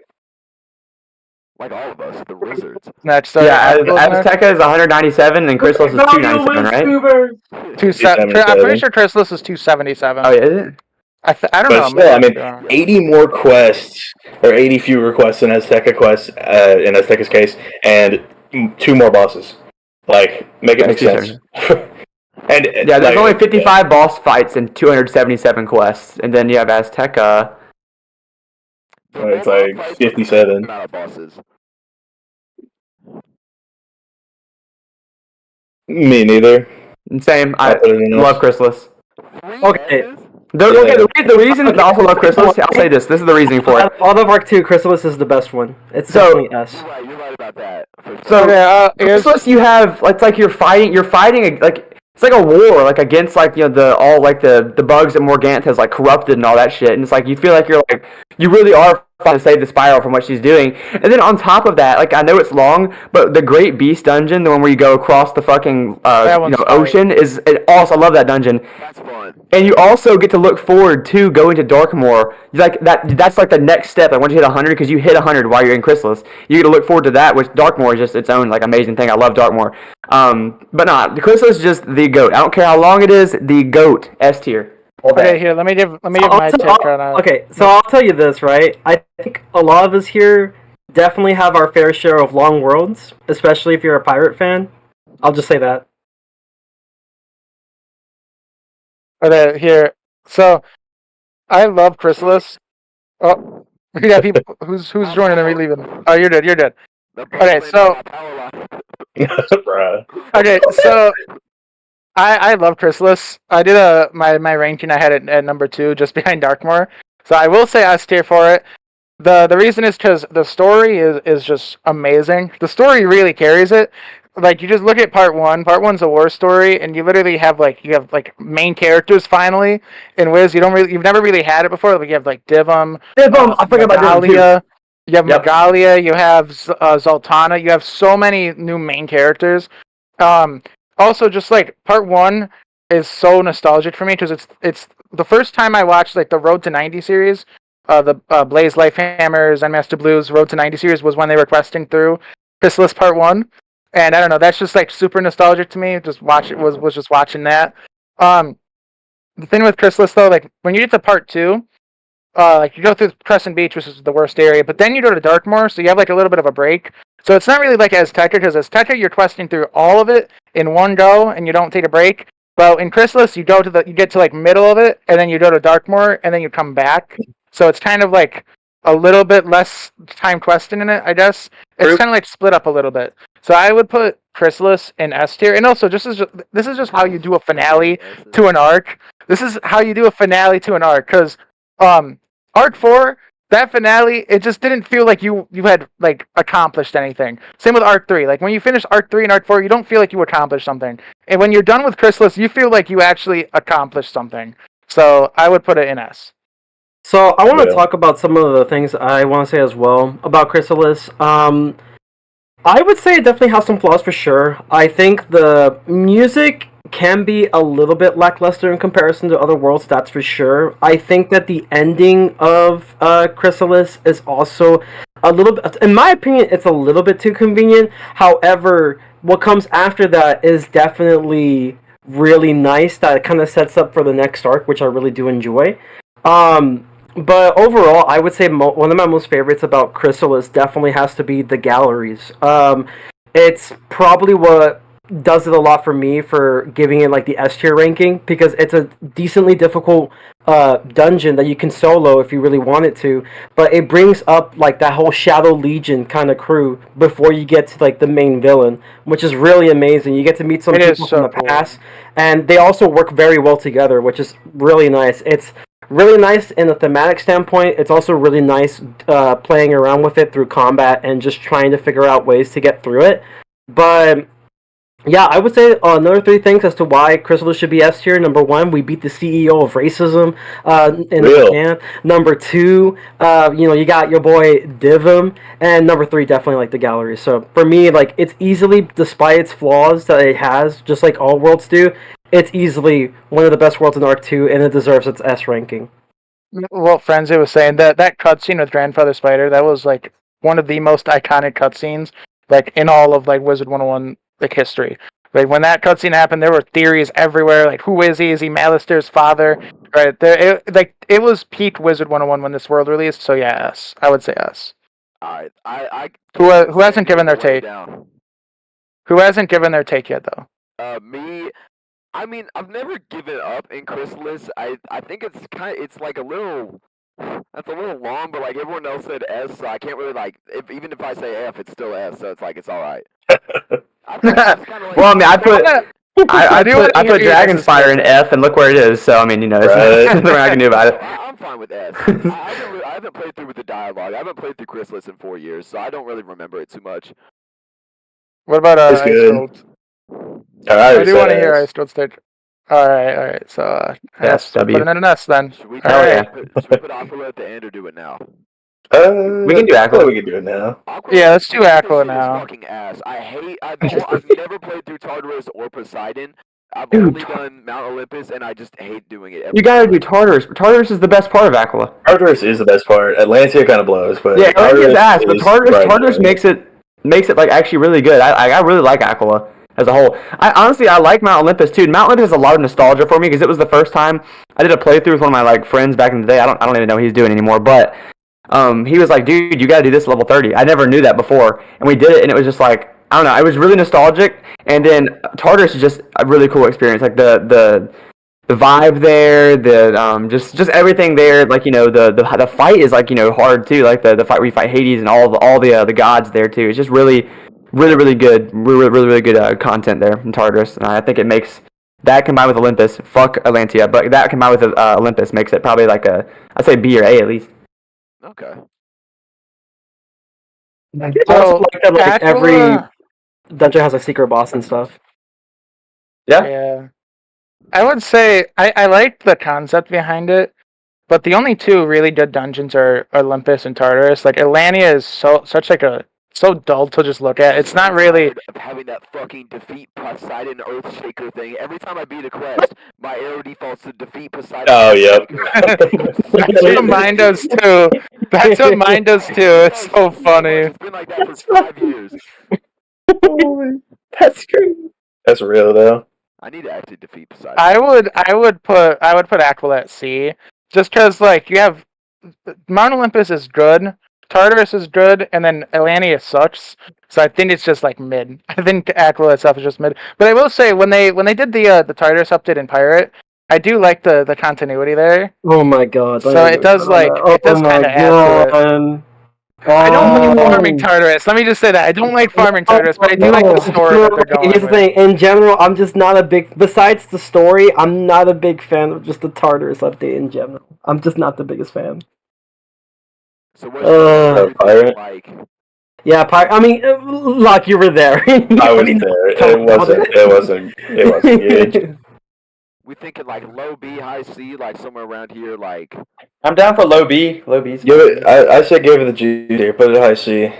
Like all of us, the wizards. Next, Yeah, Azteca is 197 and Chrysalis is 297, right? I'm pretty sure Chrysalis is 277. Oh, yeah, is it? I don't But know. still, I maybe mean, I'm wrong. 80 more quests, or 80 fewer quests than Azteca quests, in Azteca's case, and 2 more bosses. Make it make sense. And Yeah, there's only 55 boss fights and 277 quests, and then you have Azteca. It's 57. Amount of bosses. Me neither. Same. I put it in love Chrysalis. Okay. The reason I also love Chrysalis, I'll say this. This is the reasoning for it. Out of Arc 2, Chrysalis is the best one. It's So- definitely S. You're right about that. For sure. So, here's- Chrysalis, you have it's you're fighting it's like a war against the bugs that Morgantha has corrupted and all that shit, and it's you feel like you really are trying to save the Spiral from what she's doing. And then on top of that, I know it's long, but the Great Beast dungeon, the one where you go across the fucking ocean, is awesome. I love that dungeon. That's fun. And you also get to look forward to going to Darkmoor. That's the next step. Once you hit 100, because you hit 100 while you're in Chrysalis, you get to look forward to that, which Darkmoor is just its own amazing thing. I love Darkmoor. But the Chrysalis is just the GOAT. I don't care how long it is, the GOAT. S tier. Okay, here, let me give my take on that. Okay, so I'll tell you this, right? I think a lot of us here definitely have our fair share of long worlds, especially if you're a pirate fan. I'll just say that. Okay, here. So, I love Chrysalis. Oh, we got people. Who's joining and leaving? Oh, you're dead. You're dead. Okay, so- Bruh. Okay, so I love Chrysalis. I did my ranking. I had it at number 2, just behind Darkmoor. So I will say S tier for it. The reason is because the story is just amazing. The story really carries it. You just look at part 1. Part 1's a war story, and you literally have main characters finally in Wiz. You've never really had it before. You have Divum. I forgot about Divum too. Magalia. You have Yep. Magalia. You have Zoltana. You have so many new main characters. also just like part 1 is so nostalgic for me because it's the first time I watched like the Road to 90 series. The Blaze Lifehammer, Zen Master Blues Road to 90 series was when they were questing through Chrysalis Part 1. And I don't know, that's just like super nostalgic to me. Was just watching that. Um, the thing with Chrysalis though, like when you get to Part 2, like you go through Crescent Beach, which is the worst area, but then you go to Darkmoor, so you have like a little bit of a break. So it's not really like Azteca, because Azteca you're questing through all of it in one go, and you don't take a break. But in Chrysalis, you get to like middle of it, and then you go to Darkmoor, and then you come back. So it's kind of like a little bit less time questing in it, I guess. It's kind of like split up a little bit. So I would put Chrysalis in S tier, and also this is just how you do a finale to an arc. This is how you do a finale to an arc, because Arc 4, that finale, it just didn't feel like you had like accomplished anything. Same with Arc 3. Like when you finish Arc 3 and Arc 4, you don't feel like you accomplished something. And when you're done with Chrysalis, you feel like you actually accomplished something. So I would put it in S. So I want to talk about some of the things I want to say as well about Chrysalis. I would say it definitely has some flaws for sure. I think the music can be a little bit lackluster in comparison to other worlds, that's for sure. I think that the ending of Chrysalis is also a little bit, in my opinion, it's a little bit too convenient. However, what comes after that is definitely really nice. That kind of sets up for the next arc, which I really do enjoy. But overall, I would say one of my most favorites about Chrysalis definitely has to be the galleries. It's probably what does it a lot for me for giving it like the S tier ranking, because it's a decently difficult dungeon that you can solo if you really wanted to, but it brings up like that whole Shadow Legion kind of crew before you get to like the main villain, which is really amazing. You get to meet some people from the past, and they also work very well together, which is really nice. It's really nice in a thematic standpoint. It's also really nice playing around with it through combat and just trying to figure out ways to get through it. But yeah, I would say another 3 things as to why Chrysalis should be S tier. Number 1, we beat the CEO of racism in Japan. Number 2, you got your boy Divum. And number 3, definitely like the gallery. So for me, like it's easily, despite its flaws that it has, just like all worlds do, it's easily one of the best worlds in Arc 2, and it deserves its S ranking. Well, Frenzy was saying that cutscene with Grandfather Spider, that was like one of the most iconic cutscenes like in all of like Wizard 101 like history. Like when that cutscene happened, there were theories everywhere. Like, who is he? Is he Malister's father? Right there, it was peak Wizard 101 when this world released. So yeah, S. I would say S. Alright, I who hasn't given their take? Who hasn't given their take yet though? Me. I mean, I've never given up in Chrysalis. I think it's like a little. That's a little long, but like everyone else said S, so I can't really like. Even if I say F, it's still S, so it's like it's all right. Well, I mean, I put Dragonspire in F, and look where it is. So I mean, there's nothing I can do about it. I'm fine with S. I haven't played through with the dialogue. I haven't played through Chrysalis in 4 years, so I don't really remember it too much. What about IceGold? I do want to hear IceGold stage. All right. So S, W. Put it in an S then. Should we put Aquila at the end or do it now? We can do Aquila. We can do it now. Yeah, let's do Aquila now. Fucking ass. I've never played through Tartarus or Poseidon. I've only done Mount Olympus, and I just hate doing it. You gotta do Tartarus. Tartarus is the best part of Aquila. Tartarus is the best part. Atlantia kind of blows, but yeah, Atlantia's ass. But Tartarus makes it like actually really good. I really like Aquila as a whole. I like Mount Olympus too. Mount Olympus has a lot of nostalgia for me because it was the first time I did a playthrough with one of my like friends back in the day. I don't even know what he's doing anymore, but he was like, dude, you gotta do this level 30. I never knew that before, and we did it, and it was just like, I don't know, it was really nostalgic. And then Tartarus is just a really cool experience. Like the vibe there, the just everything there. Like the fight is like hard too. Like the fight where you fight Hades and all the gods there too. It's just really good, really good content there in Tartarus. And I think it makes that combined with Olympus, fuck Atlantia, but that combined with Olympus makes it probably like I'd say B or A at least. Okay. So, like every dungeon has a secret boss and stuff. Yeah. I would say I like the concept behind it, but the only 2 really good dungeons are Olympus and Tartarus. Like Atlantia is such like a so dull to just look at. It's not really. Of having that fucking defeat Poseidon Earthshaker thing. Every time I beat a quest, my arrow defaults to defeat Poseidon. Oh, yep. That's what mine does too. That's what mine does too. It's so funny. It's been like that for 5 years. That's crazy. That's real though. I need to actually defeat Poseidon. I would put Aquila at C, just because like you have Mount Olympus is good, Tartarus is good, and then Atlantia sucks. So I think it's just like mid. I think Aquila itself is just mid. But I will say when they did the Tartarus update in Pirate, I do like the continuity there. Oh my god. So it does kind of add to it. I don't like farming Tartarus. Let me just say that. I don't like farming Tartarus, but I do like the story that they're going Here's the thing. In general, I'm just not a big... Besides the story, I'm not a big fan of just the Tartarus update in general. I'm just not the biggest fan. So what's Pirate? like? Yeah, I mean, Locke, you were there. I was there. It wasn't huge. We thinking like low B, high C, like somewhere around here, like. I'm down for low B. Low B's. Give it. I said give it the G tier. Put it high C.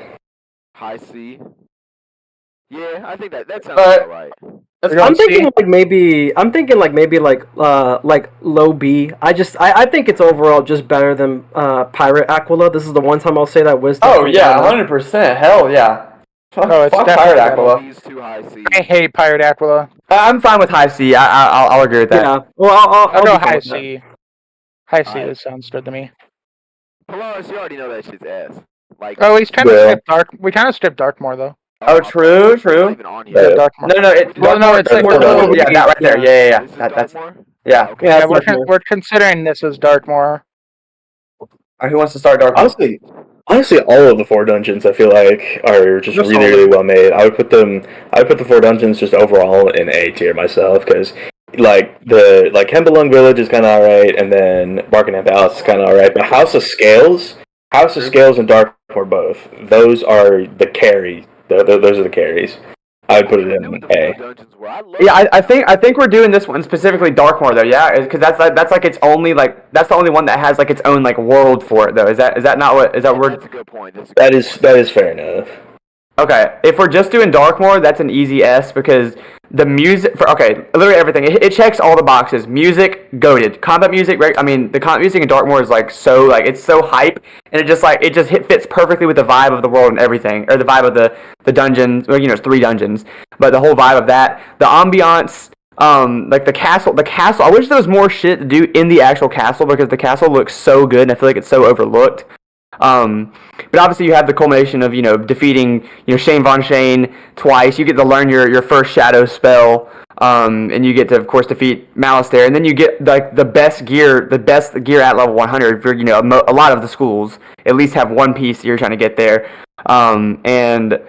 High C. Yeah, I think that sounds alright. I'm thinking maybe like low B. I think it's overall just better than Pirate Aquila. This is the one time I'll say that Wisdom. Oh yeah, 100%. Hell yeah. Fuck definitely Pirate Aquila. B's too high C. I hate Pirate Aquila. I'm fine with high C. I'll agree with that. Yeah. Well, I'll go be fine high with that. C. High C. That sounds good to me. Polaris, you already know that shit's ass. Like. Oh, we kind of stripped Dark. We kind of stripped Darkmoor though. Oh, true. It's not even on here. Yeah. Darkmoor. No, it's like yeah, that right there. Yeah. This is That's Darkmoor? yeah. Okay. Yeah, Darkmoor. we're considering this as Darkmoor. Who wants to start Dark? Honestly, all of the 4 dungeons I feel like are just really well made. I would put the 4 dungeons just overall in A tier myself because like Hembelung Village is kind of alright, and then Barkenham Palace is kind of alright. But House of Scales and Darkmoor both. Those are the carry. Those are the carries. I would put it in A. Yeah, I think we're doing this one specifically Darkmoor though. Yeah, because that's like its only like that's the only one that has like its own like world for it though. Is that not what is that word? That's a good point. That is fair enough. Okay, if we're just doing Darkmoor, that's an easy S because the music literally everything. It checks all the boxes. Music, goated. Combat music, right? I mean, the combat music in Darkmoor is like so like it's so hype, and it fits perfectly with the vibe of the world and everything, or the vibe of the dungeons. Well, it's 3 dungeons, but the whole vibe of that, the ambiance. Like the castle. I wish there was more shit to do in the actual castle because the castle looks so good, and I feel like it's so overlooked. But obviously you have the culmination of defeating Shane Von Shane twice. You get to learn your first shadow spell, and you get to of course defeat Malice there, and then you get like the best gear at level 100 for a lot of the schools at least have one piece you're trying to get there, and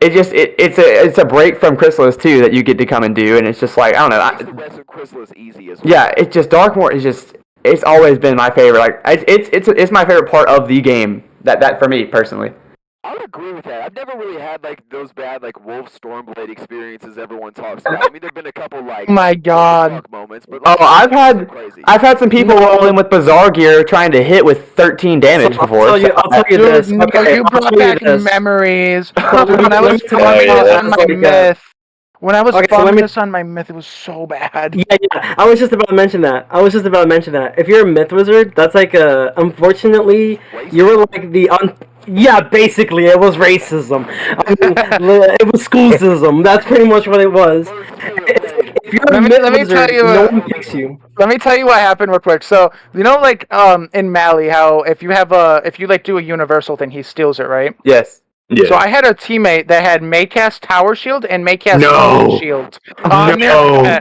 it's a break from Chrysalis too that you get to come and do, and it's just like I don't know. The rest of Chrysalis easy as well. Yeah, it's just Darkmoor is just. It's always been my favorite. Like it's my favorite part of the game. That for me personally. I would agree with that. I've never really had like those bad like Wolf Stormblade experiences everyone talks about. I mean, there've been a couple like My God. moments, but Oh, I've crazy. had some people roll in with Bazaar gear trying to hit with 13 damage before. I'll tell you this. Dude, Okay, you I'll brought tell you back this. memories. When I was Let me farming tell you this this. on my Like, myth. When I was Okay, so farming let me- this on my myth, it was so bad. Yeah. I was just about to mention that. If you're a myth wizard, that's like unfortunately, you were like yeah, basically, it was racism. I mean, it was schoolsism. That's pretty much what it was. If you're a myth Let me wizard, tell you no what- one picks you. Let me tell you what happened real quick. So like in Mali, how if you like do a universal thing, he steals it, right? Yes. Yeah. So I had a teammate that had Maycast Tower Shield and Maycast No. Shield. No.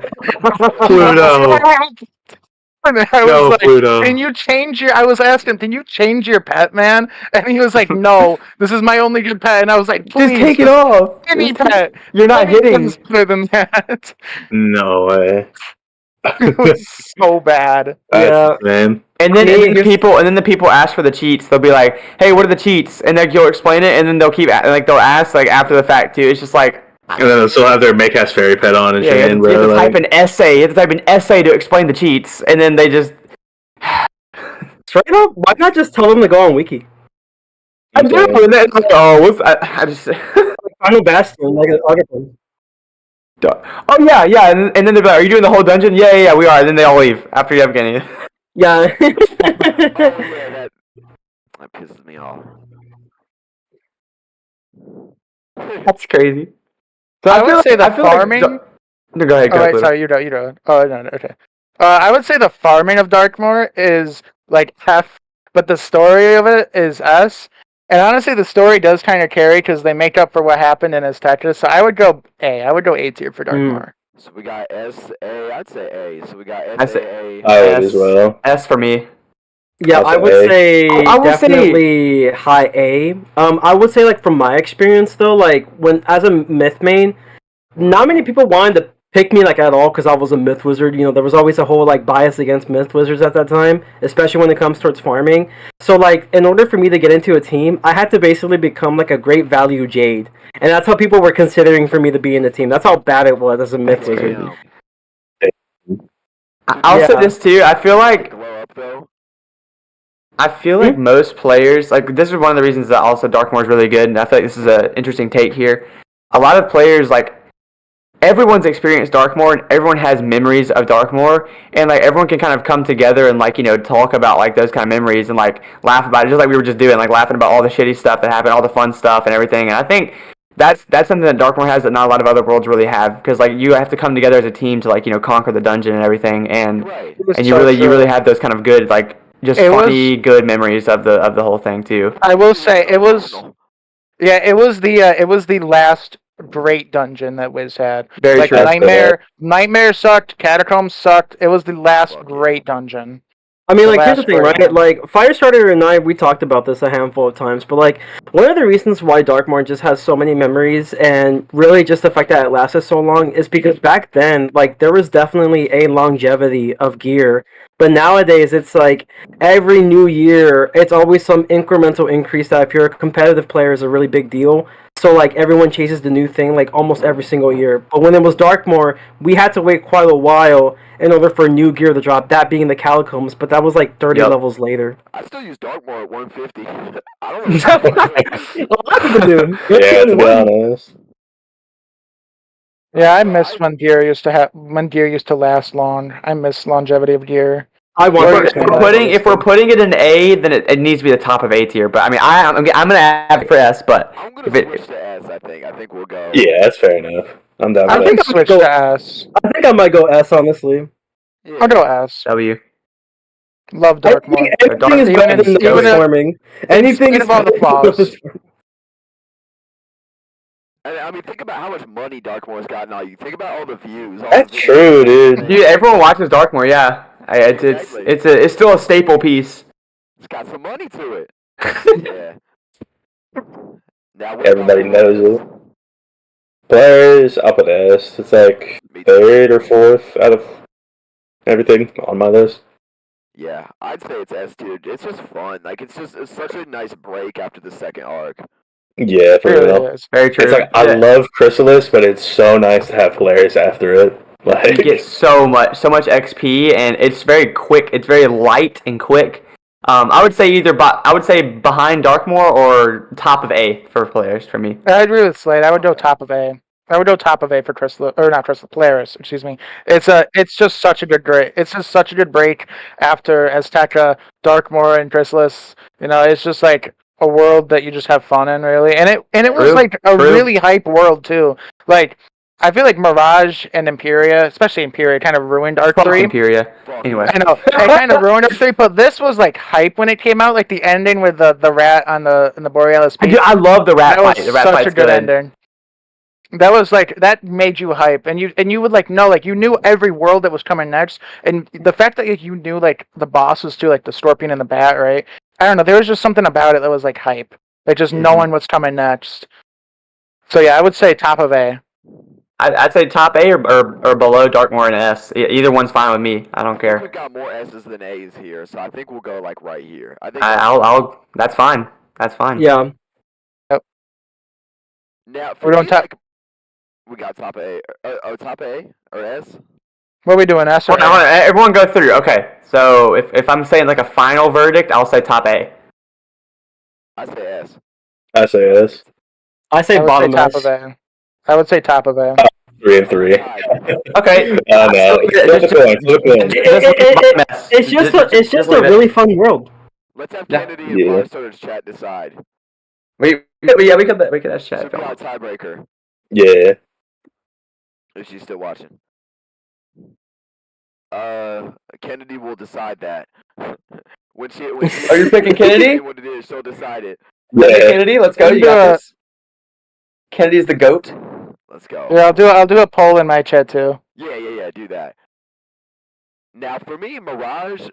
Pluto. And I was No, like, Pluto. I was asking, can you change your pet, man? And he was like, no, this is my only good pet. And I was like, please, Just take it off. any pet. You're not hitting. It's better than that. No way. It was so bad. That's man. And then the people ask for the cheats. They'll be like, "Hey, what are the cheats?" And then you'll explain it, and then they'll they'll ask like after the fact too. It's just like. And then they'll still have their Maycast fairy pet on and Yeah, shit. you have to type an essay. You have to type an essay to explain the cheats, and then they just Straight up, why not just tell them to go on Wiki? I do, and then it's like, oh, I just. Final Bastion, like an Agathon. Oh yeah, and then they're like, "Are you doing the whole dungeon?" Yeah, we are. And then they all leave after you have Kenny. Yeah. Oh, yeah, that pisses me off. That's crazy. So I would say the I feel farming. No, go ahead. Oh wait, Pluto. sorry, you do. Oh no, okay. I would say the farming of Darkmoor is like F, but the story of it is S. And honestly, the story does kind of carry because they make up for what happened in Azteca. So I would go A. I would go A tier for Darkmoor. So we got S A. I'd say A. So we got S I'd say A. I would as well. S for me. Yeah, I'll I would say say I would say- definitely high A. I would say like from my experience though, like when as a myth main, not many people wanted to pick me like at all because I was a myth wizard. You know, there was always a whole like bias against myth wizards at that time, especially when it comes towards farming. So like in order for me to get into a team, I had to basically become like a great value Jade, and that's how people were considering for me to be in the team. That's how bad it was as a myth wizard. I'll say Yeah. this too. I feel like Glow up though. most players, like this is one of the reasons that also Darkmoor is really good, and I feel like this is an interesting take here. A lot of players, like everyone's experienced Darkmoor, and everyone has memories of Darkmoor, and like everyone can kind of come together and like talk about like those kind of memories and like laugh about it, just like we were just doing, like laughing about all the shitty stuff that happened, all the fun stuff and everything. And I think that's something that Darkmoor has that not a lot of other worlds really have, because like you have to come together as a team to like conquer the dungeon and everything, and Right. you really have those kind of good like just funny good memories of the whole thing too. I will say it was. Yeah, it was the last great dungeon that Wiz had. Very Like true. Nightmare sucked, Catacombs sucked. It was the last great dungeon. I mean, The like, here's the last thing, great right? one. Like, Firestarter and I, we talked about this a handful of times, but, like, one of the reasons why Darkmoor just has so many memories and really just the fact that it lasted so long is because back then, like, there was definitely a longevity of gear. But nowadays, it's like every new year, it's always some incremental increase that if you're a competitive player is a really big deal. So, like, everyone chases the new thing, like, almost every single year. But when it was Darkmoor, we had to wait quite a while in order for new gear to drop, that being the Catacombs, but that was, like, 30 levels later. I still use Darkmoor at 150. I don't know. A lot of people do. Yeah, to be honest. Yeah, I miss when gear used to last long. I miss longevity of gear. I want If we're putting it in A, then it needs to be the top of A tier. But I mean, I'm gonna have it for S. But I'm gonna switch to S. I think we'll go. Yeah, that's fair enough. I'm down I with think that. switch to S. I think I might go S, honestly. Yeah. I'll go S. W. Love Darkmoor. Anything is better than even if- forming. Anything spite is of all the better than flaws. And I mean, think about how much money Darkmoor's got now. You think about all the views. All That's the videos. true, dude. Dude, everyone watches Darkmoor. Yeah, Exactly. it's still a staple piece. It's got some money to it. Yeah. Now, what Everybody about knows it. Players, I'll put S. It's like Me too. third or fourth out of everything on my list. Yeah, I'd say it's S tier. It's just fun. Like it's such a nice break after the second arc. Yeah, for Really real. is. Very true. It's like I love Chrysalis, but it's so nice to have Polaris after it. You Like, get so much XP, and it's very quick. It's very light and quick. I would say behind Darkmoor or top of A for players for me. I agree with Slade. I would go top of A. I would go top of A for Polaris. Excuse me. It's just such a good break. It's just such a good break after Azteca, Darkmoor, and Chrysalis. It's just like a world that you just have fun in, really. And it was like a really hype world too. Like I feel like Mirage and Imperia, especially Imperia, kind of ruined Arc 3. Imperia. Anyway. I know. It kind of ruined Arc 3, but this was like hype when it came out. Like the ending with the rat on the Borealis Peak. I love the rat That fight. was The rat such fight's a good ending. That was like that made you hype, and you would like know, like you knew every world that was coming next, and the fact that you knew like the bosses too, like the Scorpion and the Bat, right? I don't know. There was just something about it that was like hype, like just knowing what's coming next. So yeah, I would say top of A. I'd say top A or below Darkmoor and S. Either one's fine with me. I don't care. We've got more S's than A's here, so I think we'll go like right here. I think. I'll. That's fine. That's fine. Yeah. Now We're on top. We got top A. Top A or S? What are we doing? S or I want A? everyone go through. Okay, so if I'm saying like a final verdict, I'll say top A. I say S. I say yes. I say I would bottom say top of S. A. I would say top of A. 3 and 3. Okay. No. Flip a coin. Flip a coin. It's just a really fun world. Let's have Yeah. Kennedy and Yeah. Firestarter's chat decide. We could ask chat. Should be our tiebreaker Yeah. if she's still watching. Kennedy will decide that. when she Are you picking Kennedy? What it is, she'll decide it. Okay, Yeah. Kennedy, let's go. You got this. Kennedy's the goat. Let's go. Yeah, I'll do a poll in my chat too. Yeah, do that. Now, for me, Mirage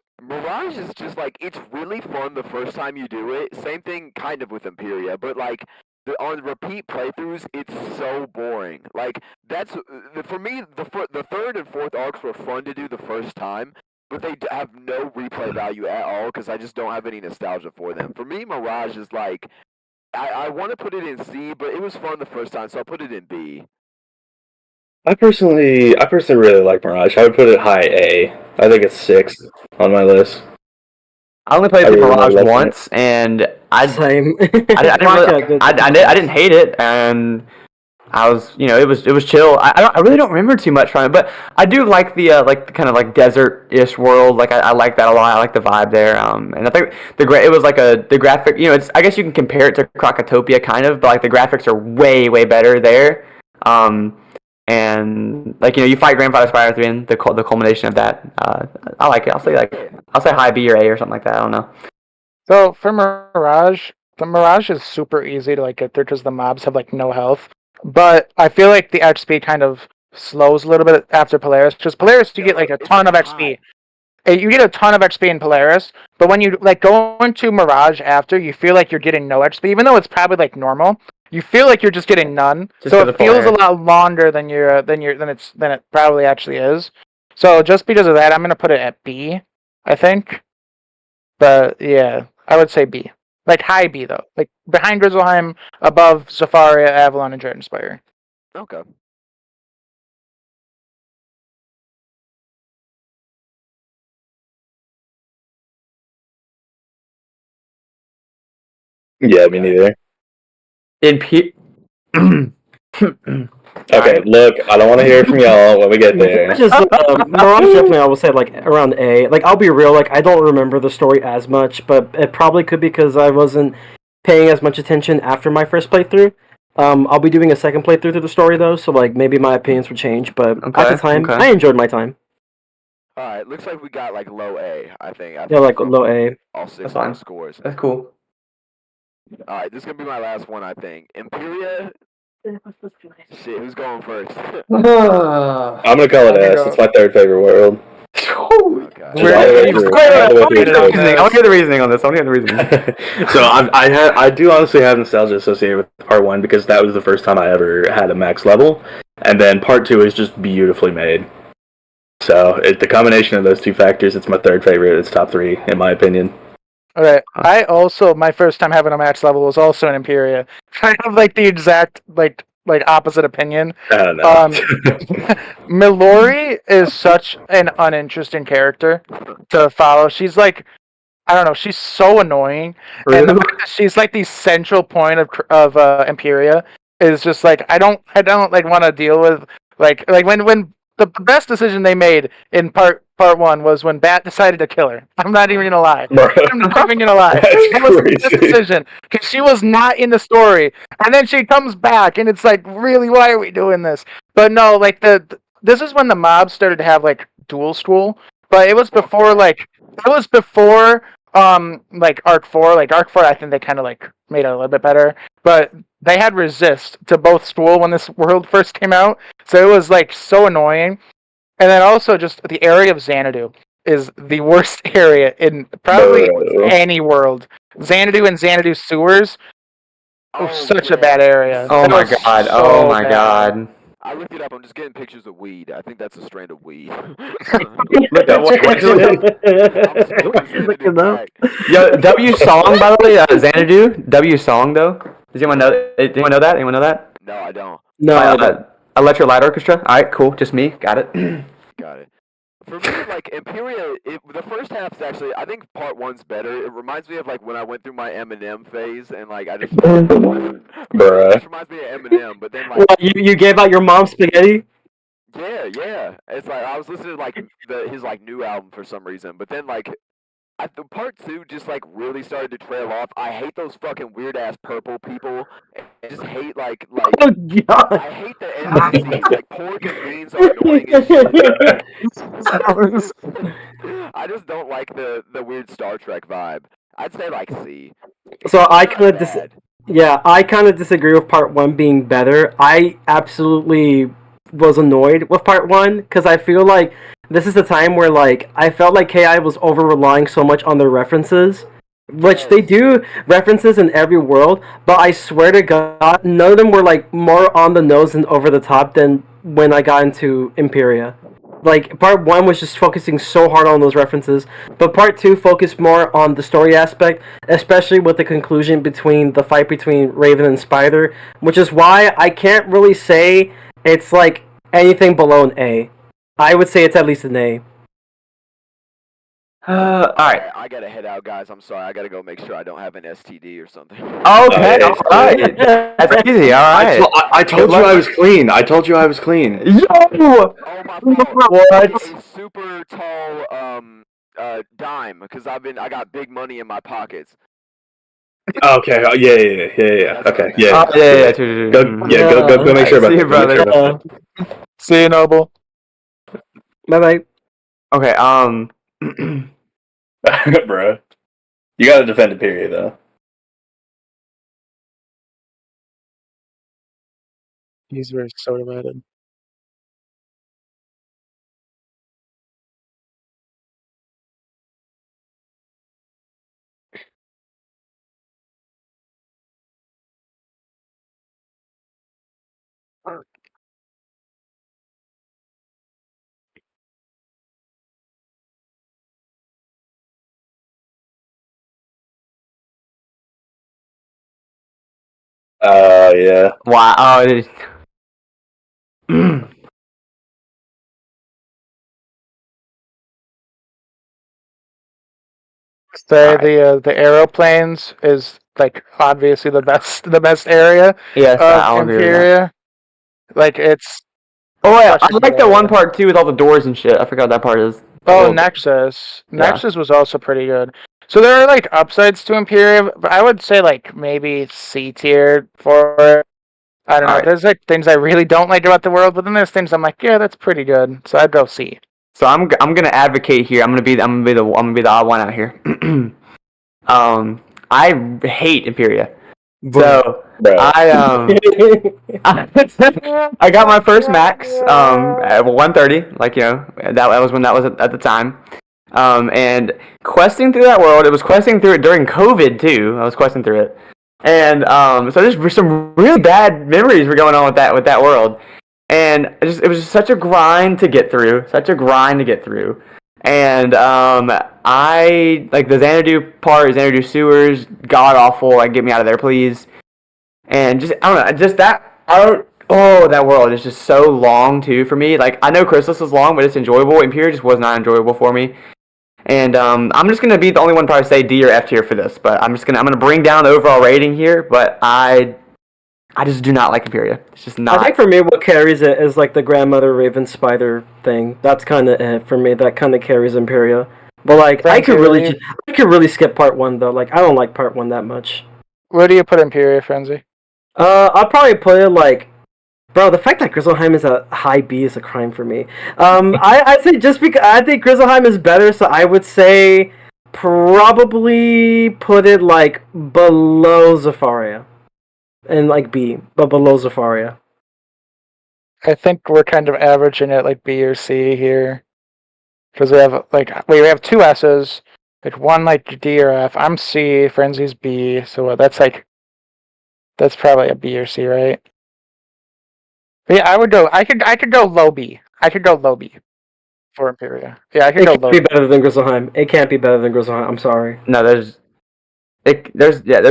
is just like, it's really fun the first time you do it. Same thing kind of with Imperia, but like, on repeat playthroughs, it's so boring. Like, that's, for me, the third and fourth arcs were fun to do the first time, but they have no replay value at all because I just don't have any nostalgia for them. For me, Mirage is like, I want to put it in C, but it was fun the first time, so I'll put it in B. I personally really like Mirage. I would put it high A. I think it's 6 on my list. I only played I the really Mirage like it. once, and I Same. I didn't hate it, and I was, it was chill. I really don't remember too much from it, but I do like the kind of like desert-ish world. Like I like that a lot. I like the vibe there. And I think it was like the graphic. It's, I guess you can compare it to Crocotopia kind of, but like the graphics are way better there. And like you fight Grandfather Spider at the end, the culmination of that. I like it. I'll say high B or A or something like that. I don't know. So for Mirage, the Mirage is super easy to like get through because the mobs have like no health. But I feel like the XP kind of slows a little bit after Polaris, because Polaris you get like a ton of XP. You get a ton of XP in Polaris, but when you like go into Mirage after, you feel like you're getting no XP, even though it's probably like normal. You feel like you're just getting none, so it feels a lot longer than it probably actually is. So just because of that, I'm gonna put it at B, I think. But yeah, I would say B, like high B though, like behind Grizzleheim, above Zafaria, Avalon, and Dragonspire. Okay. Yeah, me neither. Okay, look, I don't want to hear it from y'all when we get there. Mirage definitely, I will say, like, around A. Like, I'll be real, like, I don't remember the story as much, but it probably could be because I wasn't paying as much attention after my first playthrough. I'll be doing a second playthrough to the story, though, so, like, maybe my opinions would change, but at the time, I enjoyed my time. Alright, looks like we got, like, low A, I think. Yeah, like, low A. All 6 of our scores. That's cool. Alright, this is gonna be my last one, I think. Imperia. Shit, who's going first? I'm gonna call it S. It's my third favorite world. Okay. I want to hear the reasoning on this. So I do honestly have nostalgia associated with part 1 because that was the first time I ever had a max level, and then part 2 is just beautifully made. So the combination of those two factors, it's my third favorite. It's top 3 in my opinion. Okay, I also, my first time having a max level was also in Imperia. Kind of like the exact like opposite opinion. I don't know. Milori is such an uninteresting character to follow. She's like, I don't know, she's so annoying. Really? And the fact that she's like the central point of Imperia is just like I don't like want to deal with like when the best decision they made in part 1 was when Bat decided to kill her. I'm not even gonna lie. I'm not even gonna lie. That was the best decision because she was not in the story, and then she comes back, and it's like, really, why are we doing this? But no, like this is when the mobs started to have like dual school, but it was before like like Arc 4. Like Arc 4, I think they kind of like made it a little bit better, but they had resist to both school when this world first came out, so it was like so annoying. And then also just the area of Xanadu is the worst area in probably any world. Xanadu and Xanadu sewers, such a bad area. Oh my god! Oh my god! I looked it up. I'm just getting pictures of weed. I think that's a strand of weed. Look at what? Look at that. Yo, W song by the way. Xanadu. W song though. Does anyone know? Anyone know that? Anyone know that? No, I don't. No. Electro Light Orchestra. All right, cool. Just me. Got it. Got it. For me, like Imperia, the first half's actually, I think part one's better. It reminds me of like when I went through my Eminem phase, and like I just, Bruh. it just reminds me of Eminem. But then like, What, you gave out your mom spaghetti? yeah, it's like I was listening to like his like new album for some reason, but then like the part two just like really started to trail off. I hate those fucking weird ass purple people. I just hate like Oh god. I hate the NPCs. Like pork and beans are annoying as shit. I just don't like the weird Star Trek vibe. I'd say like C. So I It's not kind of bad. yeah, I kind of disagree with part one being better. I absolutely was annoyed with part one because I feel like this is the time where like I felt like KI was over relying so much on their references, which they Yes. do references in every world. But I swear to God, none of them were like more on the nose and over the top than when I got into Imperia. Like part one was just focusing so hard on those references, but part two focused more on the story aspect, especially with the conclusion between the fight between Raven and Spider, which is why I can't really say it's like anything below an A. I would say it's at least an A. All right. I gotta head out, guys. I'm sorry. I gotta go make sure I don't have an STD or something. Okay. yeah. All right. That's easy. All right. I told you I was clean. I told you I was clean. Yo. Oh my fault. What? A super tall dime because I got big money in my pockets. Okay. Yeah. That's Okay. what I Yeah. meant. Yeah. True. Go make sure about See you, that. brother. See you, Noble. Bye bye. Okay. Bruh. You gotta defend Imperia though. He's very so divided. Yeah. Wow. Oh, it is. Say Alright. the aeroplanes is like obviously the best area Yes, of I'll agree with that. Imperia. Like it's Oh yeah, such I a like good the one area. part too with all the doors and shit. I forgot that part is. Oh, Oh, Nexus. Yeah. Nexus was also pretty good. So there are like upsides to Imperia, but I would say like maybe C tier for it. I don't know. Alright. There's like things I really don't like about the world, but then there's things I'm like, yeah, that's pretty good. So I'd go C. So I'm gonna advocate here. I'm gonna be the odd one out here. I hate Imperia. So Bro. I got my first max at 130, like that was when that was at the time. And questing through that world, it was questing through it during COVID too. I was questing through it, and so there's some really bad memories were going on with that world, and it was just such a grind to get through, and I like the Xanadu part, Xanadu sewers, god awful. Like get me out of there, please. And just I don't know, just that art. Oh, that world is just so long too for me. Like I know Chrysalis is long, but it's enjoyable. Imperial just was not enjoyable for me. And I'm just gonna be the only one to probably say D or F tier for this. But I'm gonna bring down the overall rating here. But I just do not like Imperia. It's just not. I think for me, what carries it is like the grandmother Raven Spider thing. That's kind of it for me. That kind of carries Imperia. But like, I could really skip part one though. Like, I don't like part one that much. Where do you put Imperia, Frenzy? I'll probably put it like, bro. The fact that Grizzleheim is a high B is a crime for me. I'd say just because I think Grizzleheim is better, so I would say probably put it like below Zafaria. And like B, but below Zafaria. I think we're kind of averaging it like B or C here, because we have we have two S's, like one like D or F. I'm C, Frenzy's B, so that's probably a B or C, right? But yeah, I could go low B. I could go low B for Imperia. Yeah, I could It go can't low be B. better than Grizzleheim. It can't be better than Grizzleheim. I'm sorry. No, there's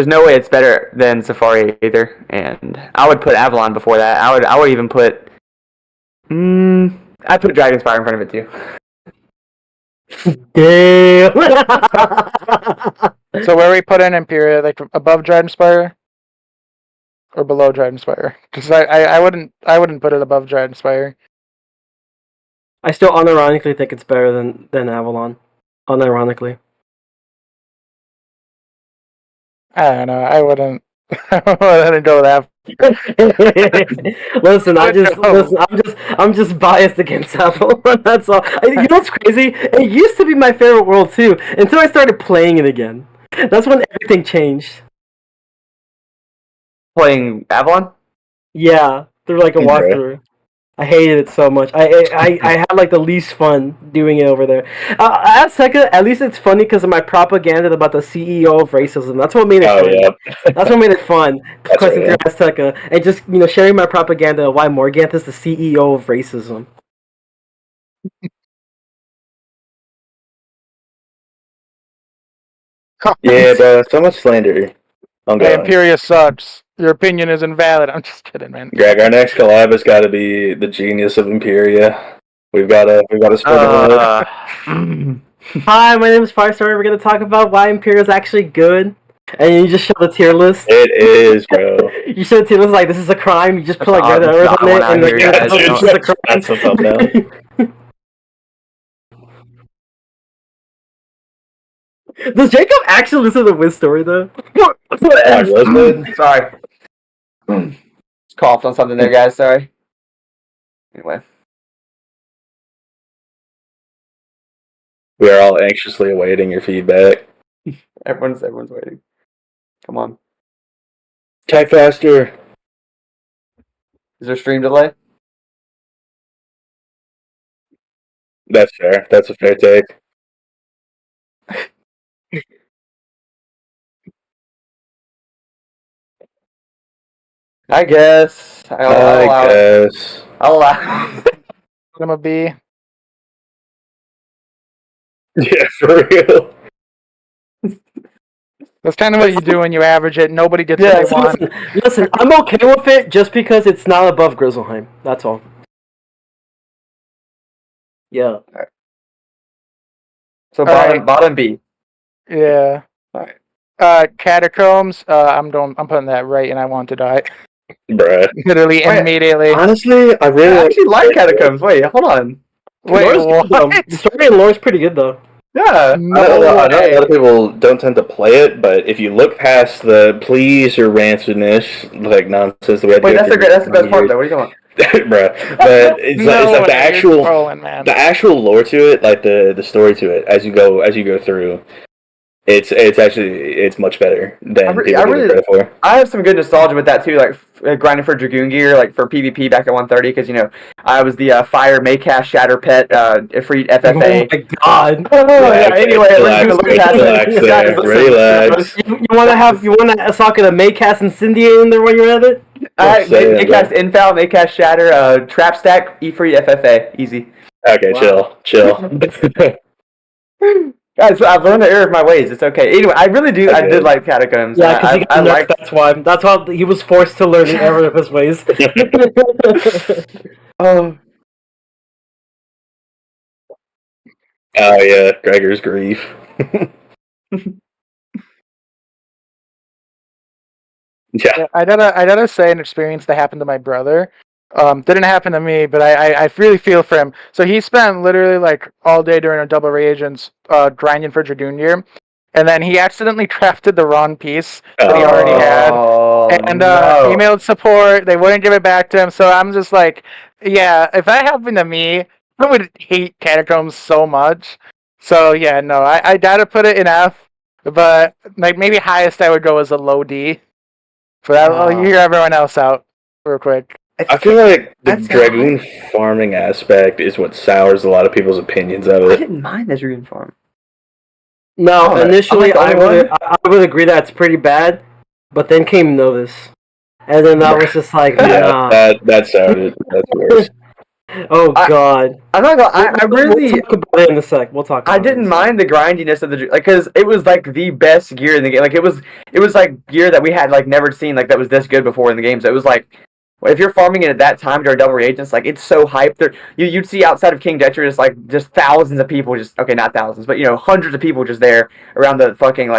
no way it's better than Safari either. And I would put Avalon before that. I would even put I'd put Dragonspire in front of it too. Damn. So where we put in Imperia, like above Dragonspire or below Dragonspire? Because I wouldn't put it above Dragonspire. I still unironically think it's better than Avalon. Unironically. I don't know. I wouldn't. I wouldn't go that. listen, I'm just biased against Avalon. That's all. You know what's crazy? It used to be my favorite world too, until I started playing it again. That's when everything changed. Playing Avalon? Yeah, through like a Okay. walkthrough. I hated it so much. I had like the least fun doing it over there. At Second, at least it's funny because of my propaganda about the CEO of racism. That's what made it Oh fun. yeah. That's what made it fun. That's Questing right. through Azteca and just sharing my propaganda of why Morganth is the CEO of racism. Yeah, bro. So much slander. I'm Hey, going. Imperia sucks. Your opinion is invalid. I'm just kidding, man. Greg, our next collab has got to be the genius of Imperia. We've got to spread the love. Hi, my name is Firestarter. We're gonna talk about why Imperial is actually good. And you just show the tier list. It is, bro. You show the tier list like this is a crime. You just put like That's red the arrows on obvious it, one and out like, here, guys. this is a crime. That's the thumbnail. Does Jacob actually listen to the Wiz story though? I was good. Sorry. Just coughed on something there, guys. Sorry. Anyway. We are all anxiously awaiting your feedback. Everyone's waiting. Come on. Type faster. Is there stream delay? That's fair. That's a fair take. I guess. I'll allow it. guess. I'll allow I'm a B. Yeah, for real. That's kind of what you do when you average it. Nobody gets Yeah, what they want. Listen, I'm okay with it just because it's not above Grizzleheim. That's all. Yeah. So Alright. bottom B. Yeah. Alright. Catacombs. I'm putting that right, and I want to die. Bruh. Literally Wait, immediately. Honestly, I I really actually like Catacombs. Wait, hold on. Wait, Lore's good, though. what? The story in Lore's pretty good though. Yeah. I know a lot of people don't tend to play it, but if you look past the please or rancedness, like nonsense that we had to Wait, go that's through the best part years- though. What are you talking Bruh. But it's like the actual trolling, man. the actual lore to it, like the story to it, as you go through, it's much better than I people really- give it credit for. I have some good nostalgia with that too, like grinding for Dragoon gear, like for PvP back at 130, because I was the Fire Maycast Shatter Pet, free FFA. Oh my god. Yeah, anyway, relax there. Relax. You want to socket a Maycast Incendiary in there while you're at it? Alright, Saying, Maycast Infal, Maycast Shatter, Trap Stack, free FFA, easy. Okay, Wow. chill. Guys, I've learned the error of my ways. It's okay. Anyway, I really do. I Okay. did like Catacombs. Yeah, because he got I nerfed, like. that's why. That's why he was forced to learn the error of his ways. Oh, Oh yeah, Gregor's grief. Yeah. I gotta say an experience that happened to my brother. Didn't happen to me, but I really feel for him. So he spent literally like all day during a double reagents grinding for Dragoon gear, and then he accidentally crafted the wrong piece that he already had. Oh, And no. emailed support, they wouldn't give it back to him. So I'm just like, yeah, if that happened to me, I would hate Catacombs so much. So yeah, no, I gotta put it in F, but like maybe highest I would go is a low D. But I'll hear everyone else out real quick. I feel like the That's Dragoon farming aspect is what sours a lot of people's opinions of I it. didn't mind the Dragoon farm. No, Alright, initially I'm the only I would agree that it's pretty bad, but then came Novus. And then that was just like, nah. Yeah, that soured it. That's worse. Oh god. I'm not gonna. I really. We'll talk about it in a sec. We'll talk about I it. didn't mind the grindiness of the because it was like the best gear in the game. Like it was like gear that we had like never seen like that was this good before in the game. So it was like if you're farming it at that time during double reagents, like it's so hyped. You'd see outside of King Detra just thousands of people, not thousands, but hundreds of people just there around the fucking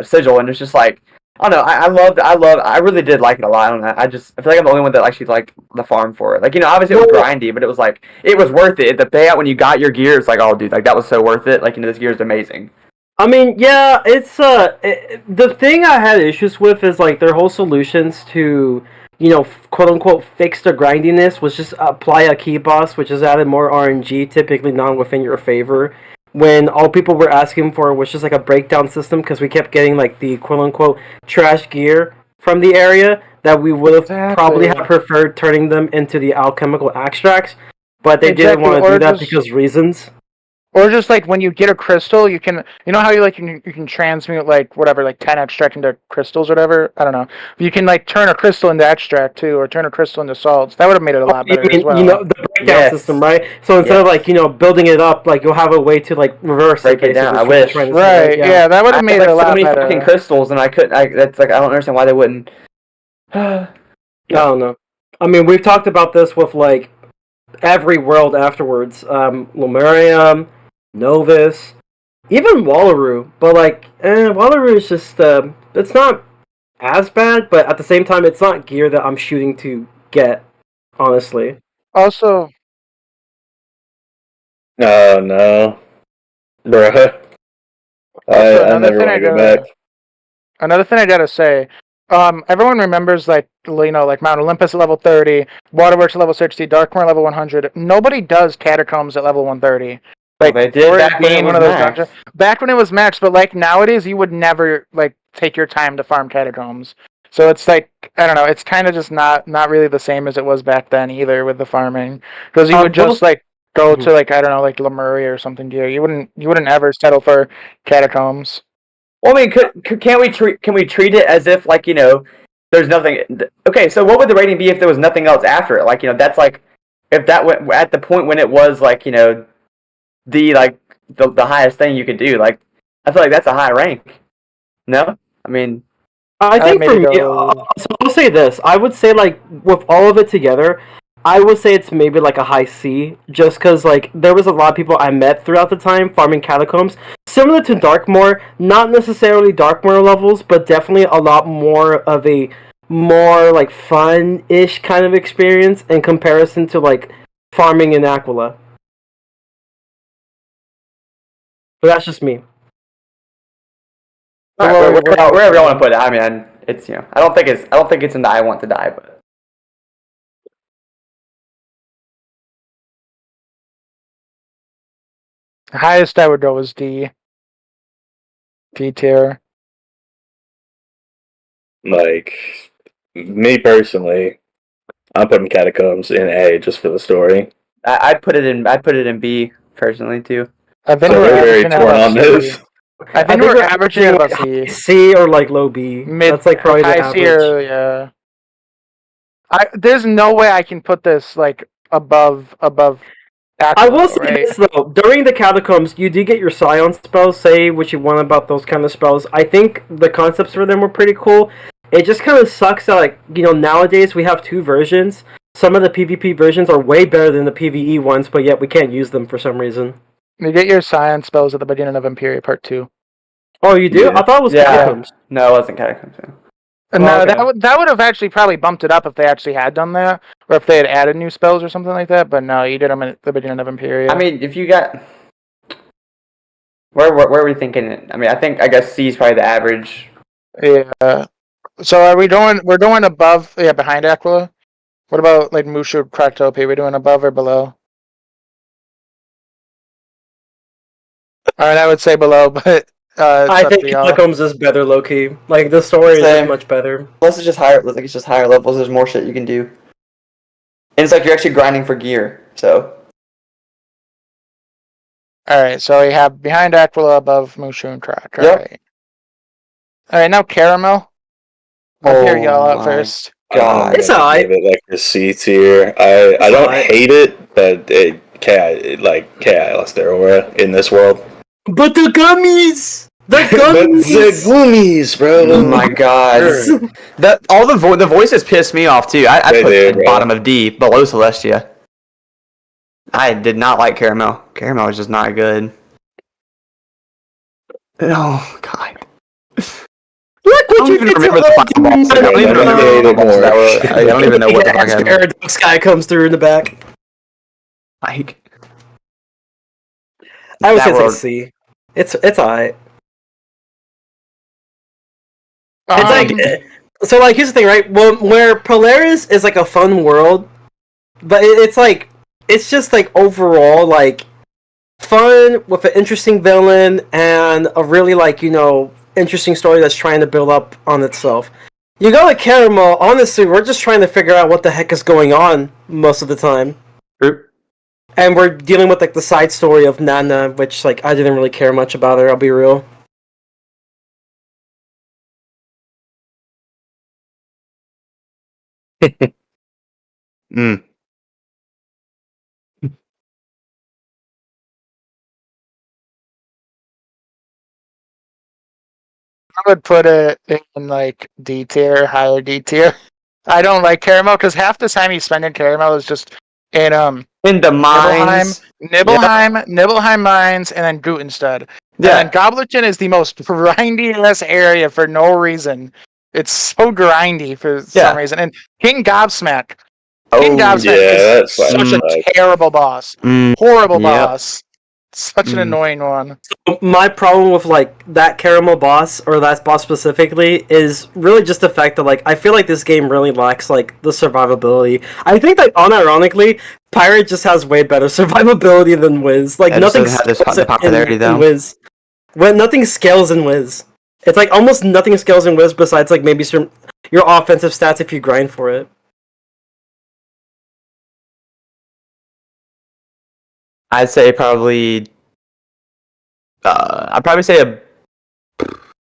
sigil, and it's just like I don't know. I really did like it a lot. I don't know. I feel like I'm the only one that actually liked the farm for it. Like obviously it was grindy, but it was like it was worth it. The payout when you got your gear, it's like, oh dude, like that was so worth it. Like this gear is amazing. I mean, yeah, it's the thing I had issues with is like their whole solutions to quote unquote fix the grindiness was just apply a key boss, which is added more RNG, typically not within your favor. When all people were asking for was just like a breakdown system, because we kept getting like the quote unquote trash gear from the area that we would have probably have preferred turning them into the alchemical extracts, but they didn't want to do that because reasons. Or just like when you get a crystal, you can how you can transmute like whatever, like 10 extract into crystals or whatever. I don't know. You can like turn a crystal into extract too, or turn a crystal into salts. That would have made it a lot better as well. The breakdown system, right? So instead of like building it up, like you'll have a way to like reverse break it down. I wish. Right? Yeah, that would have made it a lot better. So many fucking crystals, and I couldn't. That's like I don't understand why they wouldn't. I don't know. I mean, we've talked about this with like every world afterwards. Lemurium, Novus, even Wallaroo, but like Wallaroo is just it's not as bad, but at the same time it's not gear that I'm shooting to get, honestly. Also, oh no, bruh. I never want to go back. Another thing I gotta say, everyone remembers like Mount Olympus at level 30, Waterworks at level 60, Darkmoor level 100. Nobody does Catacombs at level 130. Like they did back when it was maxed. Back when it was maxed, but like nowadays you would never like take your time to farm Catacombs. So it's like I don't know, it's kind of just not really the same as it was back then either with the farming, because you would just like go to like I don't know, like Lemuria or something. You wouldn't ever settle for Catacombs. Well, I mean, can we treat it as if like there's nothing? Okay, so what would the rating be if there was nothing else after it? Like that's like if that went at the point when it was like the highest thing you could do. Like I feel like that's a high rank. No, I mean, I think for me, so I'll say this. I would say like with all of it together, I would say it's maybe like a high C, just because like there was a lot of people I met throughout the time farming Catacombs, similar to Darkmoor, not necessarily Darkmoor levels, but definitely a lot more of a more like fun-ish kind of experience in comparison to like farming in Aquila. But that's just me. Wherever you want to put it. I mean, it's I don't think it's in the I want to die, but. The highest I would go is D tier. Like me personally, I'm putting Catacombs in A just for the story. I'd put it in B personally too. I think we're very torn on this. I think we're averaging about C. C or like low B. That's like probably the average. Yeah. There's no way I can put this like above. I will say this though, during the Catacombs, you did get your Scion spells, say what you want about those kind of spells. I think the concepts for them were pretty cool. It just kind of sucks that like, nowadays we have two versions. Some of the PvP versions are way better than the PvE ones, but yet we can't use them for some reason. You get your Scion spells at the beginning of Imperia Part 2. Oh, you do? Yeah. I thought it was Catacombs. No, it wasn't Catacombs. No, okay. that would have actually probably bumped it up if they actually had done that, or if they had added new spells or something like that. But no, you did them at the beginning of Imperia. I mean, if you got where are we thinking? I mean, I guess C is probably the average. Yeah. So are we going? We're going above, behind Aquila. What about like Mushu Kratopi? Are we doing above or below? All right, I would say below, but. I think Catacombs is better low key. Like the story is much better. Plus, it's just higher. Like it's just higher levels. There's more shit you can do, and it's like you're actually grinding for gear. So. All right, so we have behind Aquila, above Mushu and Krak. All right, now Caramel. I'll hear y'all out first. God, it's alright. Give it like a C tier. I don't hate it, but KI lost their aura in this world. But the gummies! The The gummies! gloomies, bro. Oh my god. Sure. The voices piss me off too. I They put do, it at bro. bottom of D, below Celestia. I did not like Caramel. Caramel was just not good. Oh god. Look I what don't you even did remember to the us, final boss. I don't even Let me remember hate the it final boss more. that were. I don't even know what the fuck As happened. Paradox guy comes through in the back. Like I would that say it's like world. C. It's alright. It's Um, like so. Like here's the thing, right? Well, where Polaris is like a fun world, but it's like it's just like overall like fun with an interesting villain and a really like interesting story that's trying to build up on itself. You go to Caramel. Honestly, we're just trying to figure out what the heck is going on most of the time, and we're dealing with like the side story of Nana, which like I didn't really care much about her. I'll be real. Mm. I would put it in like D tier, higher D tier. I don't like Caramel because half the time you spend in Caramel is just in In the Nibelheim, mines. Nibelheim Mines, and then Gutenstead. And Yeah. then Gobleton is the most grindy ass area for no reason. It's so grindy for some Yeah. reason. And King Gobsmack. Oh King Gobsmack yeah, is that's such fine. a terrible boss. Mm. Horrible Yep. boss. Such an Mm. annoying one. My problem with like that Caramel boss or that boss specifically is really just the fact that like I feel like this game really lacks like the survivability. I think that unironically, Pirate just has way better survivability than Wiz. Like It just nothing doesn't have scales the popularity, in though. Wiz. When nothing scales in Wiz, it's like almost nothing scales in Wiz besides like maybe some your offensive stats if you grind for it. I'd say probably. I'd probably say a.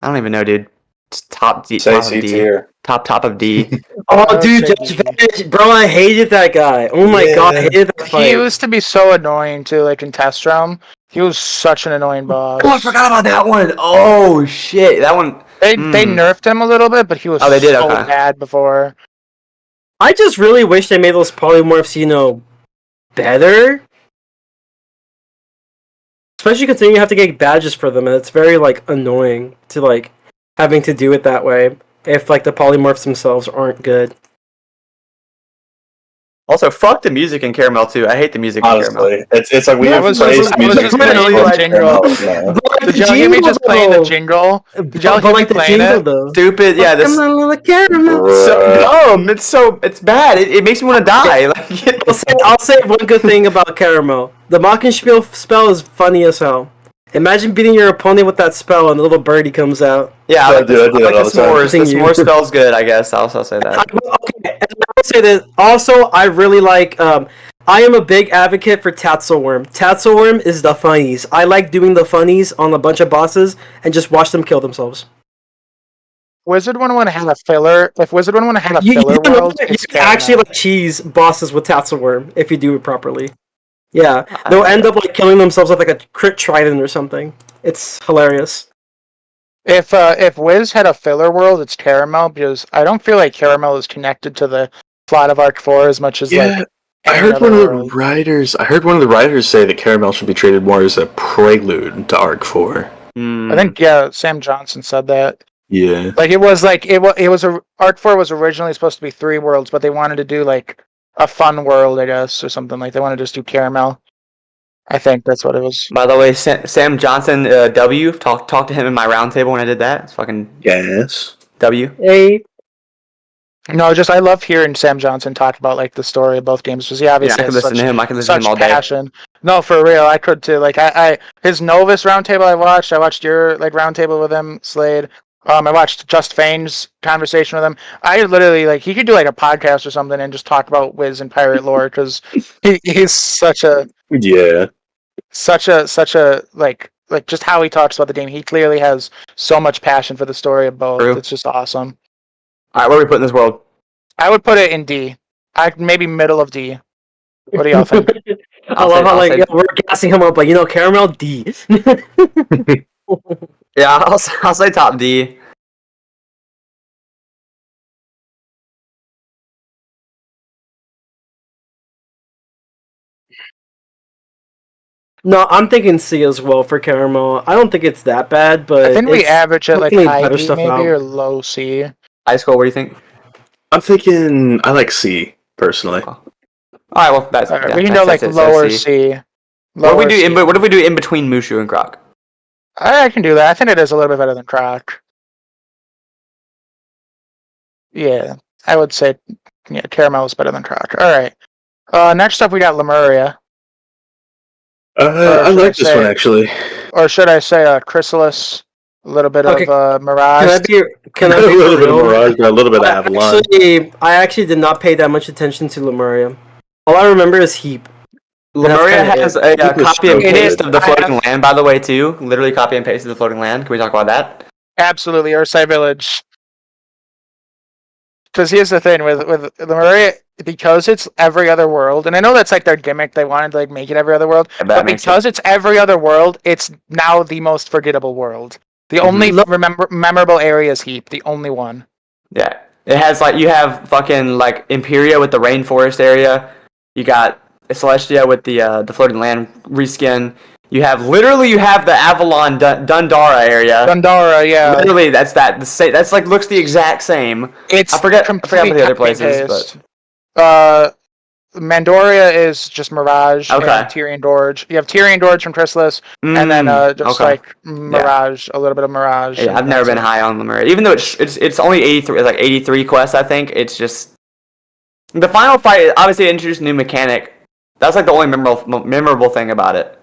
I don't even know, dude. It's top D. Say Top C of D. tier. Top of D. Oh, I would dude, say Judge D. Veg, bro, I hated that guy. Oh my god, I Yeah. hated that He fight. used to be so annoying too, like in Test Realm. He was such an annoying boss. Oh, I forgot about that one. Oh shit, that one. They Mm. nerfed him a little bit, but he was Oh, they did? so Okay. bad before. I just really wish they made those polymorphs, better. Especially considering you have to get badges for them, and it's very like annoying to like having to do it that way if like the polymorphs themselves aren't good. Also, fuck the music in Caramel too. I hate the music in Caramel. Honestly, it's like we I have was praised just music playing for the jingle. Caramel, no. Did y'all hear me just playing the jingle? Did y'all hear me like the playing jingle it? though? Stupid. Yeah, this. Caramel. It's dumb. It's bad. It makes me want to die. Like, I'll say one good thing about Caramel. The Mockenspiel spell is funny as hell. Imagine beating your opponent with that spell and the little birdie comes out. yeah, I I like do the that all the time. s'mores. The Continue. s'more spell's good. I guess I'll say that. Okay, and I will say that also I really like I am a big advocate for Tatzelworm. Tatzelworm is the funnies. I like doing the funnies on a bunch of bosses and just watch them kill themselves. Wizard101 had a filler. If Wizard101 had a You filler world, you it's can actually Caramel. like cheese bosses with Tatzelworm if you do it properly. Yeah, they'll end up like killing themselves with like a crit trident or something. It's hilarious. If Wiz had a filler world, it's Caramel because I don't feel like Caramel is connected to the plot of Arc 4 as much as like. I any heard other one of the world. writers. I heard one of the writers say that Caramel should be treated more as a prelude to Arc 4. I think Sam Johnson said that. Yeah. Like it was Arc 4 was originally supposed to be 3 worlds, but they wanted to do like a fun world, I guess, or something like they wanted to just do Caramel. I think that's what it was. By the way, Sam Johnson, W. Talk to him in my roundtable when I did that. It's fucking Yes. W. Hey, No, just I love hearing Sam Johnson talk about like the story of both games because he Yeah, obviously I can has listen to him. I can listen to such him all day. passion. No, for real, I could too. Like I his Novus roundtable I watched your like roundtable with him, Slade. I watched Just Fane's conversation with him. I literally like he could do like a podcast or something and just talk about Wiz and pirate lore because he's such a Yeah. like just how he talks about the game. He clearly has so much passion for the story of both. True. It's just awesome. All right, where are we putting this world? I would put it in D. Maybe middle of D. What do y'all think? I love how like we're gassing him up, but Caramel D. Yeah, I'll say top D. No, I'm thinking C as well for caramel. I don't think it's that bad, but I think we average it like definitely high better D stuff maybe out. or low C. IceGold, what do you think? I'm thinking I like C personally. All right, well that's All right, yeah, we can that's, go like that's it. So lower C. C. What if we Lower do? C. What if we do in between Mushu and Croc? I can do that. I think it is a little bit better than Croc. Yeah, I would say caramel is better than Croc. All right. Next up we got Lemuria. I like this one actually. Or should I say Chrysalis? A little bit Okay, of Mirage. Can I A be little for bit of real? Mirage, but a little bit of Avalon. I actually did not pay that much attention to Lemuria. All I remember is Heap. Lemuria kinda has it. a was copy and so paste good. of the I floating have- land, by the way, too. Literally copy and paste of the floating land. Can we talk about that? Absolutely, Ursai Village. Because here's the thing with Lemuria, because it's every other world, and I know that's like their gimmick. They wanted to like make it every other world, Yeah, but because it's every other world, it's now the most forgettable world. The only memorable area is Heap. The only one. Yeah, it has like you have fucking like Imperia with the rainforest area. You got Celestia with the floating land reskin. You have the Avalon Dundara area. Dundara, yeah. Literally, that's like looks the exact same. It's I forgot about the other places, but Mandoria is just Mirage Okay. and Tyrian Dorge. You have Tyrian Dorge from Chrysalis, and then just okay. like Mirage, a little bit of Mirage. Yeah, I've never been high on Lemuria, even though it's only 83. It's like 83 quests, I think. It's just the final fight. Obviously, it introduced a new mechanic. That's like the only memorable thing about it.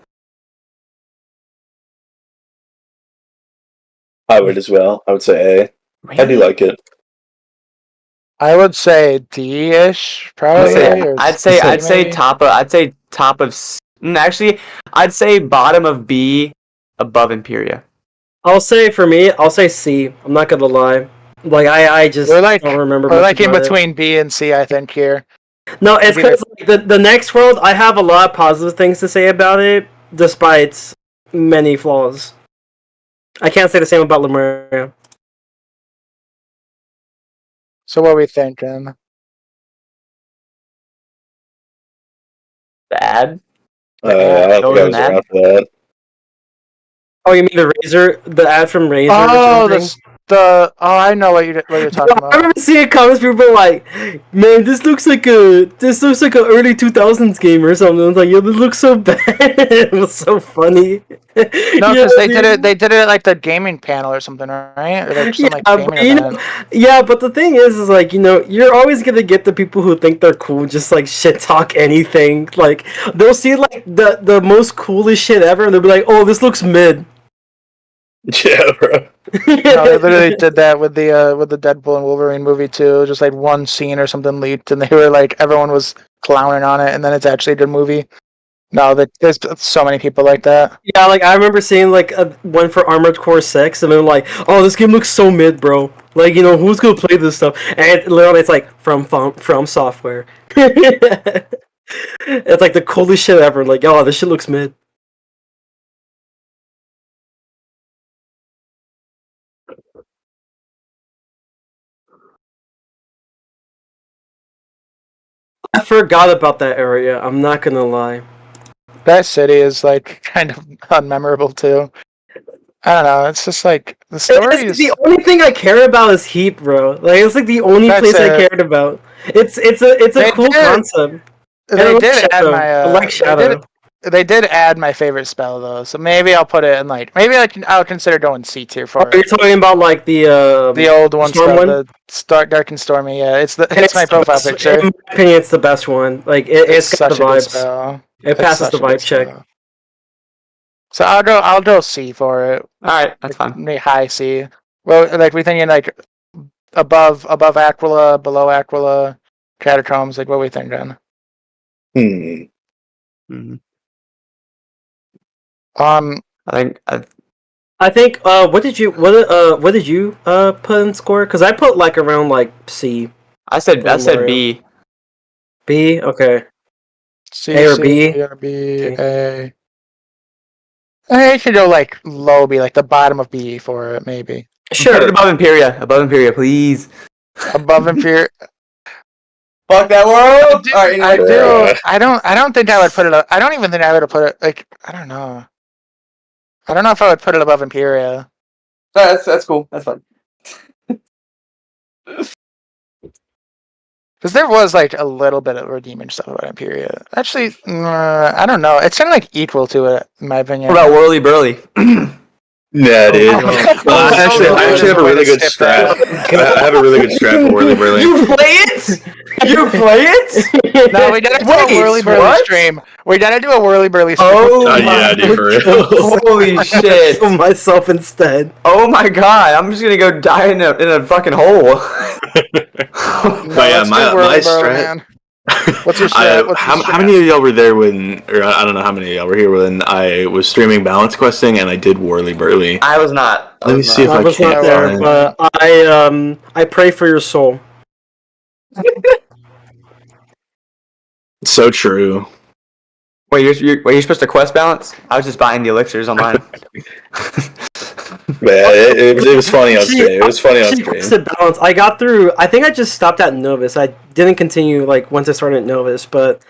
I would as well. I would say A. I do like it. I would say D-ish, probably. I'd say top of. Actually, I'd say bottom of B, above Imperia. I'll say for me, I'll say C. I'm not gonna lie. Like I just don't remember. We're much like in about between B and C, I think here. No, it's because the next world, I have a lot of positive things to say about it, despite many flaws. I can't say the same about Lemuria. So what are we thinking? Bad. I don't think I was around for that. Oh, you mean the ad from Razor? Oh, I know what you're talking about. I remember seeing comments, people like, "Man, this looks like a early 2000s game or something." I was like, "Yo, this looks so bad." It was so funny. No, because they did it at like the gaming panel or something, right? Or like some gaming event. But the thing is like, you're always gonna get the people who think they're cool, just like shit talk anything. Like they'll see like the most coolest shit ever, and they'll be like, "Oh, this looks mid." Yeah, bro. No, they literally did that with the Deadpool and Wolverine movie too. Just like one scene or something leaked, and they were like, everyone was clowning on it, and then it's actually a good movie. No, there's so many people like that. Yeah, like I remember seeing like one for Armored Core 6, and then like, "Oh, this game looks so mid, bro. Like, who's gonna play this stuff?" And literally, it's like from Software. It's like the coolest shit ever. Like, "Oh, this shit looks mid." I forgot about that area. I'm not gonna lie. That city is like kind of unmemorable too. I don't know. It's just like the story is the only thing I care about is Heat, bro. Like it's like the only place I cared about. It's a cool concept. They did add my I like Shadow. They did add my favorite spell though, so maybe I'll put it in like I'll consider going C tier for it. You're talking about like the old one, Storm one? the Dark and Stormy. Yeah, it's my profile picture. In my opinion, it's the best one. Like it's got the vibes. It passes the vibe check. So I'll go C for it. All right, that's fine. Maybe high C. Well, like we thinking like above Aquila, below Aquila, Catacombs. Like what are we thinking? Mm-hmm. I think. What did you put in score? Because I put like around like C. I said B. B. Okay. C, A or C, B. B or B, Okay. It should go like low B, like the bottom of B for it, maybe. Put it Sure. above Imperia, please. Above Inferior. Fuck that world. do- All right, I anyway. do. Bruh. I don't think I would put it. I don't even think I would put it. Like, I don't know. I don't know if I would put it above Imperia. That's cool. That's fine. Because there was like a little bit of redeeming stuff about Imperia. Actually, I don't know. It's kind of like equal to it, in my opinion. What about Whirly Burly? Yeah, dude. Oh, Actually, I there's actually have a way to really good skip strat. that. I have a really good strat for Whirly Burly. You play it? You play it? No, we gotta do Wait, a Whirly Burly what? stream. We gotta do a Whirly Burly stream. Oh Oh, my yeah, dude, for real. Holy shit. Kill myself instead. Oh my god, I'm just gonna go die in a fucking hole. No, But yeah, let's do my Whirly Burly, strat. man. What's your strat? What's your How strat? many of y'all were there when, or I don't know how many of y'all were here when I was streaming balance questing and I did Whirly Burly? I was not. Let me see if I I was can't not there, find- but I pray for your soul. So true. Wait, you're supposed to quest balance? I was just buying the elixirs online. But yeah, it was funny on stream. It was funny on She stream. said balance. I got through. I think I just stopped at Novus. I didn't continue like once I started at Novus, but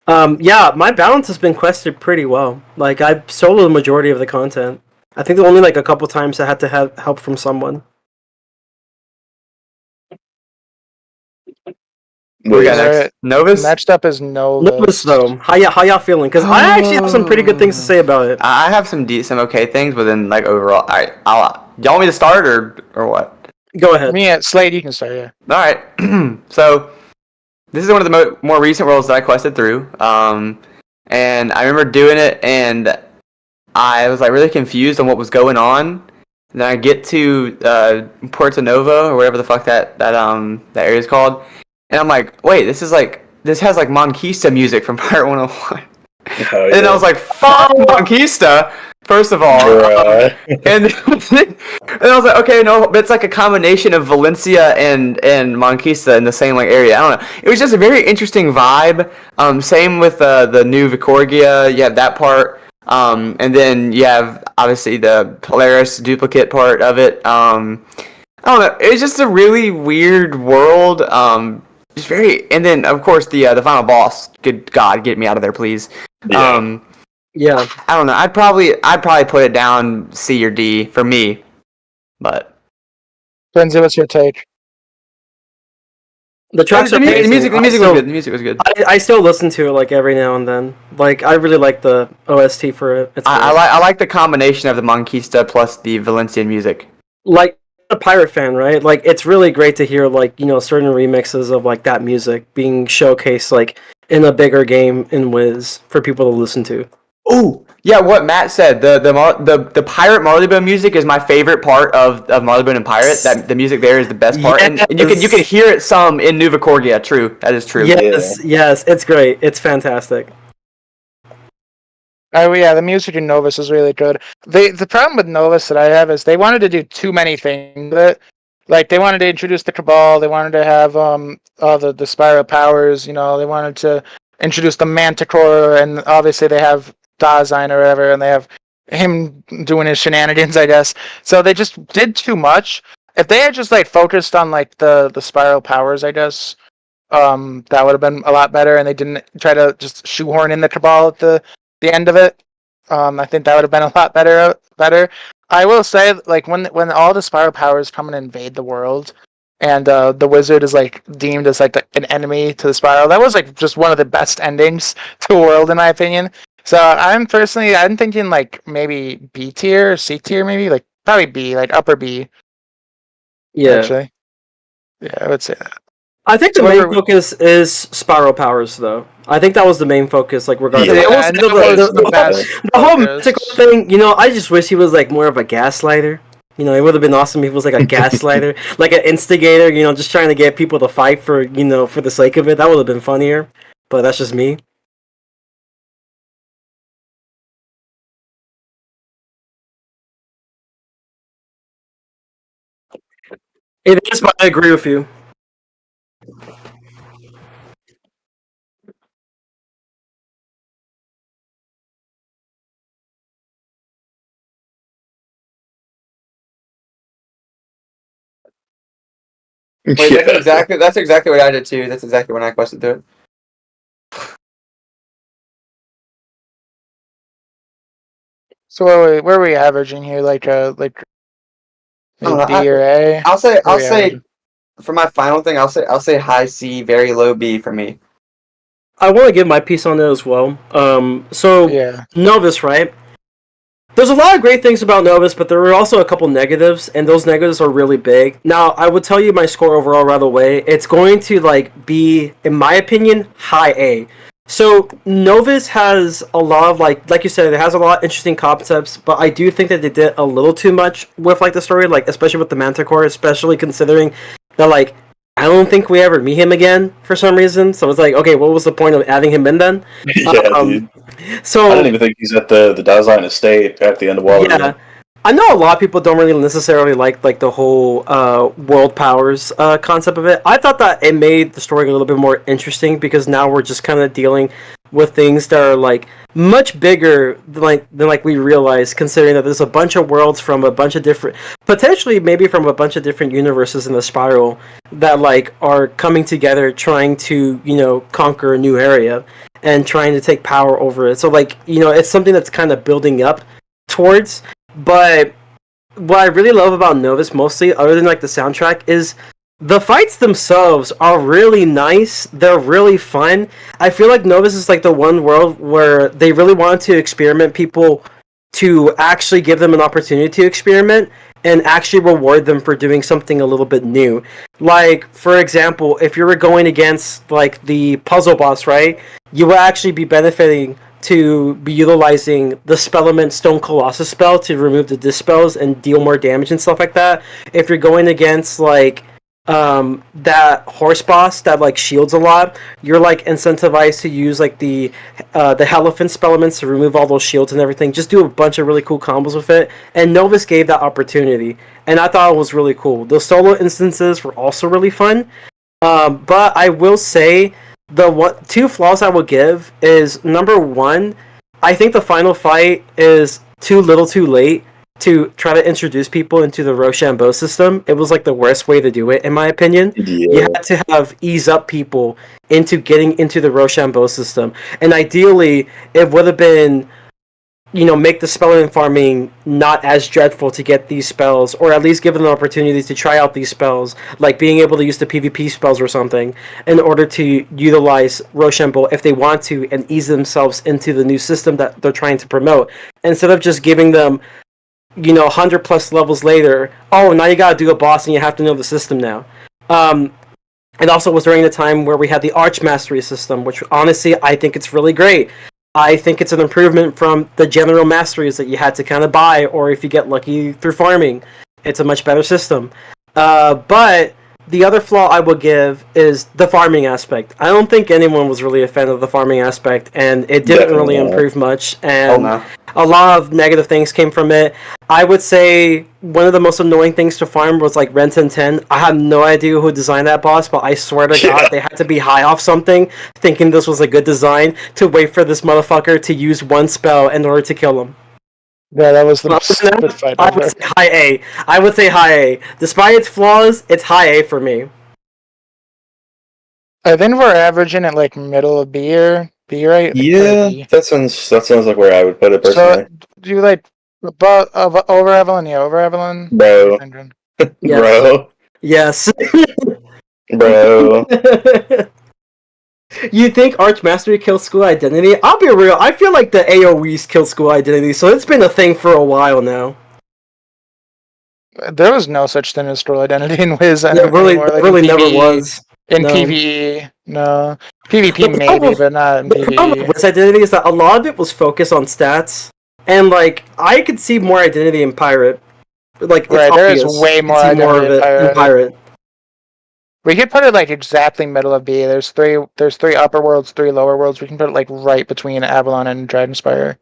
yeah, my balance has been quested pretty well. Like I soloed the majority of the content. I think there were only like a couple times I had to have help from someone. We got Alright. next. Novus? Next up is Novus. Novus though, how y'all feeling? Because I actually have some pretty good things to say about it. I have some okay things, but then like overall, y'all want me to start or what? Go ahead. Me and Slade, you can start, yeah. All right. So this is one of the more recent worlds that I quested through. And I remember doing it, and I was like really confused on what was going on. And then I get to Puerto Nova or whatever the fuck that area is called, and I'm like, wait, this has like Monquista music from Pirate 101. Oh, And I was like, fuck Monquista, first of all. Bruh. And I was like, okay, no, but it's like a combination of Valencia and Monquista in the same like area. I don't know. It was just a very interesting vibe. Same with the new Vicorgia. You have that part. And then you have obviously the Polaris duplicate part of it. I don't know. It's just a really weird world. Just very, and then of course the final boss. Good God, get me out of there, please. Yeah. Yeah. I don't know. I'd probably put it down C or D for me, but Lindsay, what's your take? The tracks the are amazing. music I was still- good. The music was good. I still listen to it like every now and then. Like I really like the OST for it. It's I great. like the combination of the Monquista plus the Valencian music. Like a pirate fan, right? Like it's really great to hear like, you know, certain remixes of like that music being showcased like in a bigger game in Wiz for people to listen to. Oh, yeah, what Matt said. The Pirate Marleybone music is my favorite part of Marleybone and Pirate. That the music there is the best part, and you can hear it some in New Vicorgia. True, that is true. Yes, it's great. It's fantastic. Oh yeah, the music in Novus is really good. The problem with Novus that I have is they wanted to do too many things with it. Like they wanted to introduce the Cabal, they wanted to have all the spiral powers, you know, they wanted to introduce the Manticore, and obviously they have Dasein or whatever, and they have him doing his shenanigans, I guess. So they just did too much. If they had just like focused on like the spiral powers, I guess, that would have been a lot better, and they didn't try to just shoehorn in the Cabal at the end of it. I think that would have been a lot better. I will say, like when all the spiral powers come and invade the world, and the wizard is like deemed as like an enemy to the spiral, that was like just one of the best endings to a world in my opinion. So I'm thinking like maybe B tier, C tier, maybe like probably B, like upper B. Yeah. Actually, yeah, I would say that. I think the So main whatever- focus is spiral powers, though. I think that was the main focus, like regardless. Yeah, It was- and the, that was the- the best the whole focus. mystical thing, you know, I just wish he was like more of a gaslighter. You know, it would have been awesome if he was like a gaslighter, like an instigator. You know, just trying to get people to fight for for the sake of it. That would have been funnier. But that's just me. It is, but I agree with you. Wait, that's exactly what I did too. That's exactly when I quested through it. So where are we averaging here? Like I don't know, B or A? I'll say Where are we averaging? for my final thing, I'll say high C, very low B for me. I want to give my piece on it as well. So Yeah. Novus, right? There's a lot of great things about Novus, but there are also a couple negatives, and those negatives are really big. Now, I would tell you my score overall right away. It's going to be, in my opinion, high A. So Novus has a lot of like you said, it has a lot of interesting concepts, but I do think that they did a little too much with the story, especially with the Manticore, especially considering that I don't think we ever meet him again for some reason. So it's okay, what was the point of adding him in then? Dude. So I don't even think he's at the Dasein estate at the end of Waterloo. Yeah, I know a lot of people don't really necessarily like the whole world powers concept of it. I thought that it made the story a little bit more interesting because now we're just kind of dealing with things that are much bigger than we realize, considering that there's a bunch of worlds from a bunch of different, potentially maybe from a bunch of different universes in the spiral that are coming together, trying to conquer a new area and trying to take power over it. So it's something that's kind of building up towards. But what I really love about Novus mostly, other than the soundtrack, is the fights themselves are really nice. They're really fun. I feel like Novus is the one world where they really wanted to experiment people to actually give them an opportunity to experiment and actually reward them for doing something a little bit new. For example, if you were going against the puzzle boss, right? You will actually be benefiting to be utilizing the Spellement Stone Colossus spell to remove the dispels and deal more damage and stuff like that. If you're going against that horse boss that shields a lot, you're incentivized to use the Hierophant Spellements to remove all those shields and everything. Just do a bunch of really cool combos with it. And Novus gave that opportunity, and I thought it was really cool. The solo instances were also really fun. But I will say two flaws I will give is, number one, I think the final fight is too little too late to try to introduce people into the Rochambeau system. It was the worst way to do it, in my opinion. Yeah. You had to ease up people into getting into the Rochambeau system. And ideally, it would have been, make the spelling and farming not as dreadful to get these spells, or at least give them an opportunity to try out these spells, like being able to use the PvP spells or something, in order to utilize Rochambeau if they want to, and ease themselves into the new system that they're trying to promote. Instead of just giving them 100 plus levels later, oh, now you gotta do a boss and you have to know the system now. It also was during the time where we had the Arch Mastery system, which honestly I think it's really great. I think it's an improvement from the general masteries that you had to kind of buy, or if you get lucky through farming. It's a much better system. But the other flaw I will give is the farming aspect. I don't think anyone was really a fan of the farming aspect, and it didn't really improve much, and a lot of negative things came from it. I would say one of the most annoying things to farm was Ren 10. I have no idea who designed that boss, but I swear to God, they had to be high off something, thinking this was a good design, to wait for this motherfucker to use one spell in order to kill him. Yeah, that was the stupid fight. I would say high A. I would say high A. Despite its flaws, it's high A for me. I think we're averaging at middle of B, right? Yeah, that sounds like where I would put it personally. So, do you above over Evelyn? Yeah, over Evelyn. Bro. Yes. Bro. Yes. Bro. You think Arch Mastery kills school identity? I'll be real, I feel like the AoEs kill school identity, so it's been a thing for a while now. There was no such thing as school identity in Wiz. Yeah, really never was. In PvE, no. PvP maybe, but not in PvE. The problem with Wiz identity is that a lot of it was focused on stats, and I could see more identity in Pirate. Right, there is way more identity in Pirate. We could put it exactly middle of B. There's three upper worlds, 3 lower worlds. We can put it right between Avalon and Dragonspire.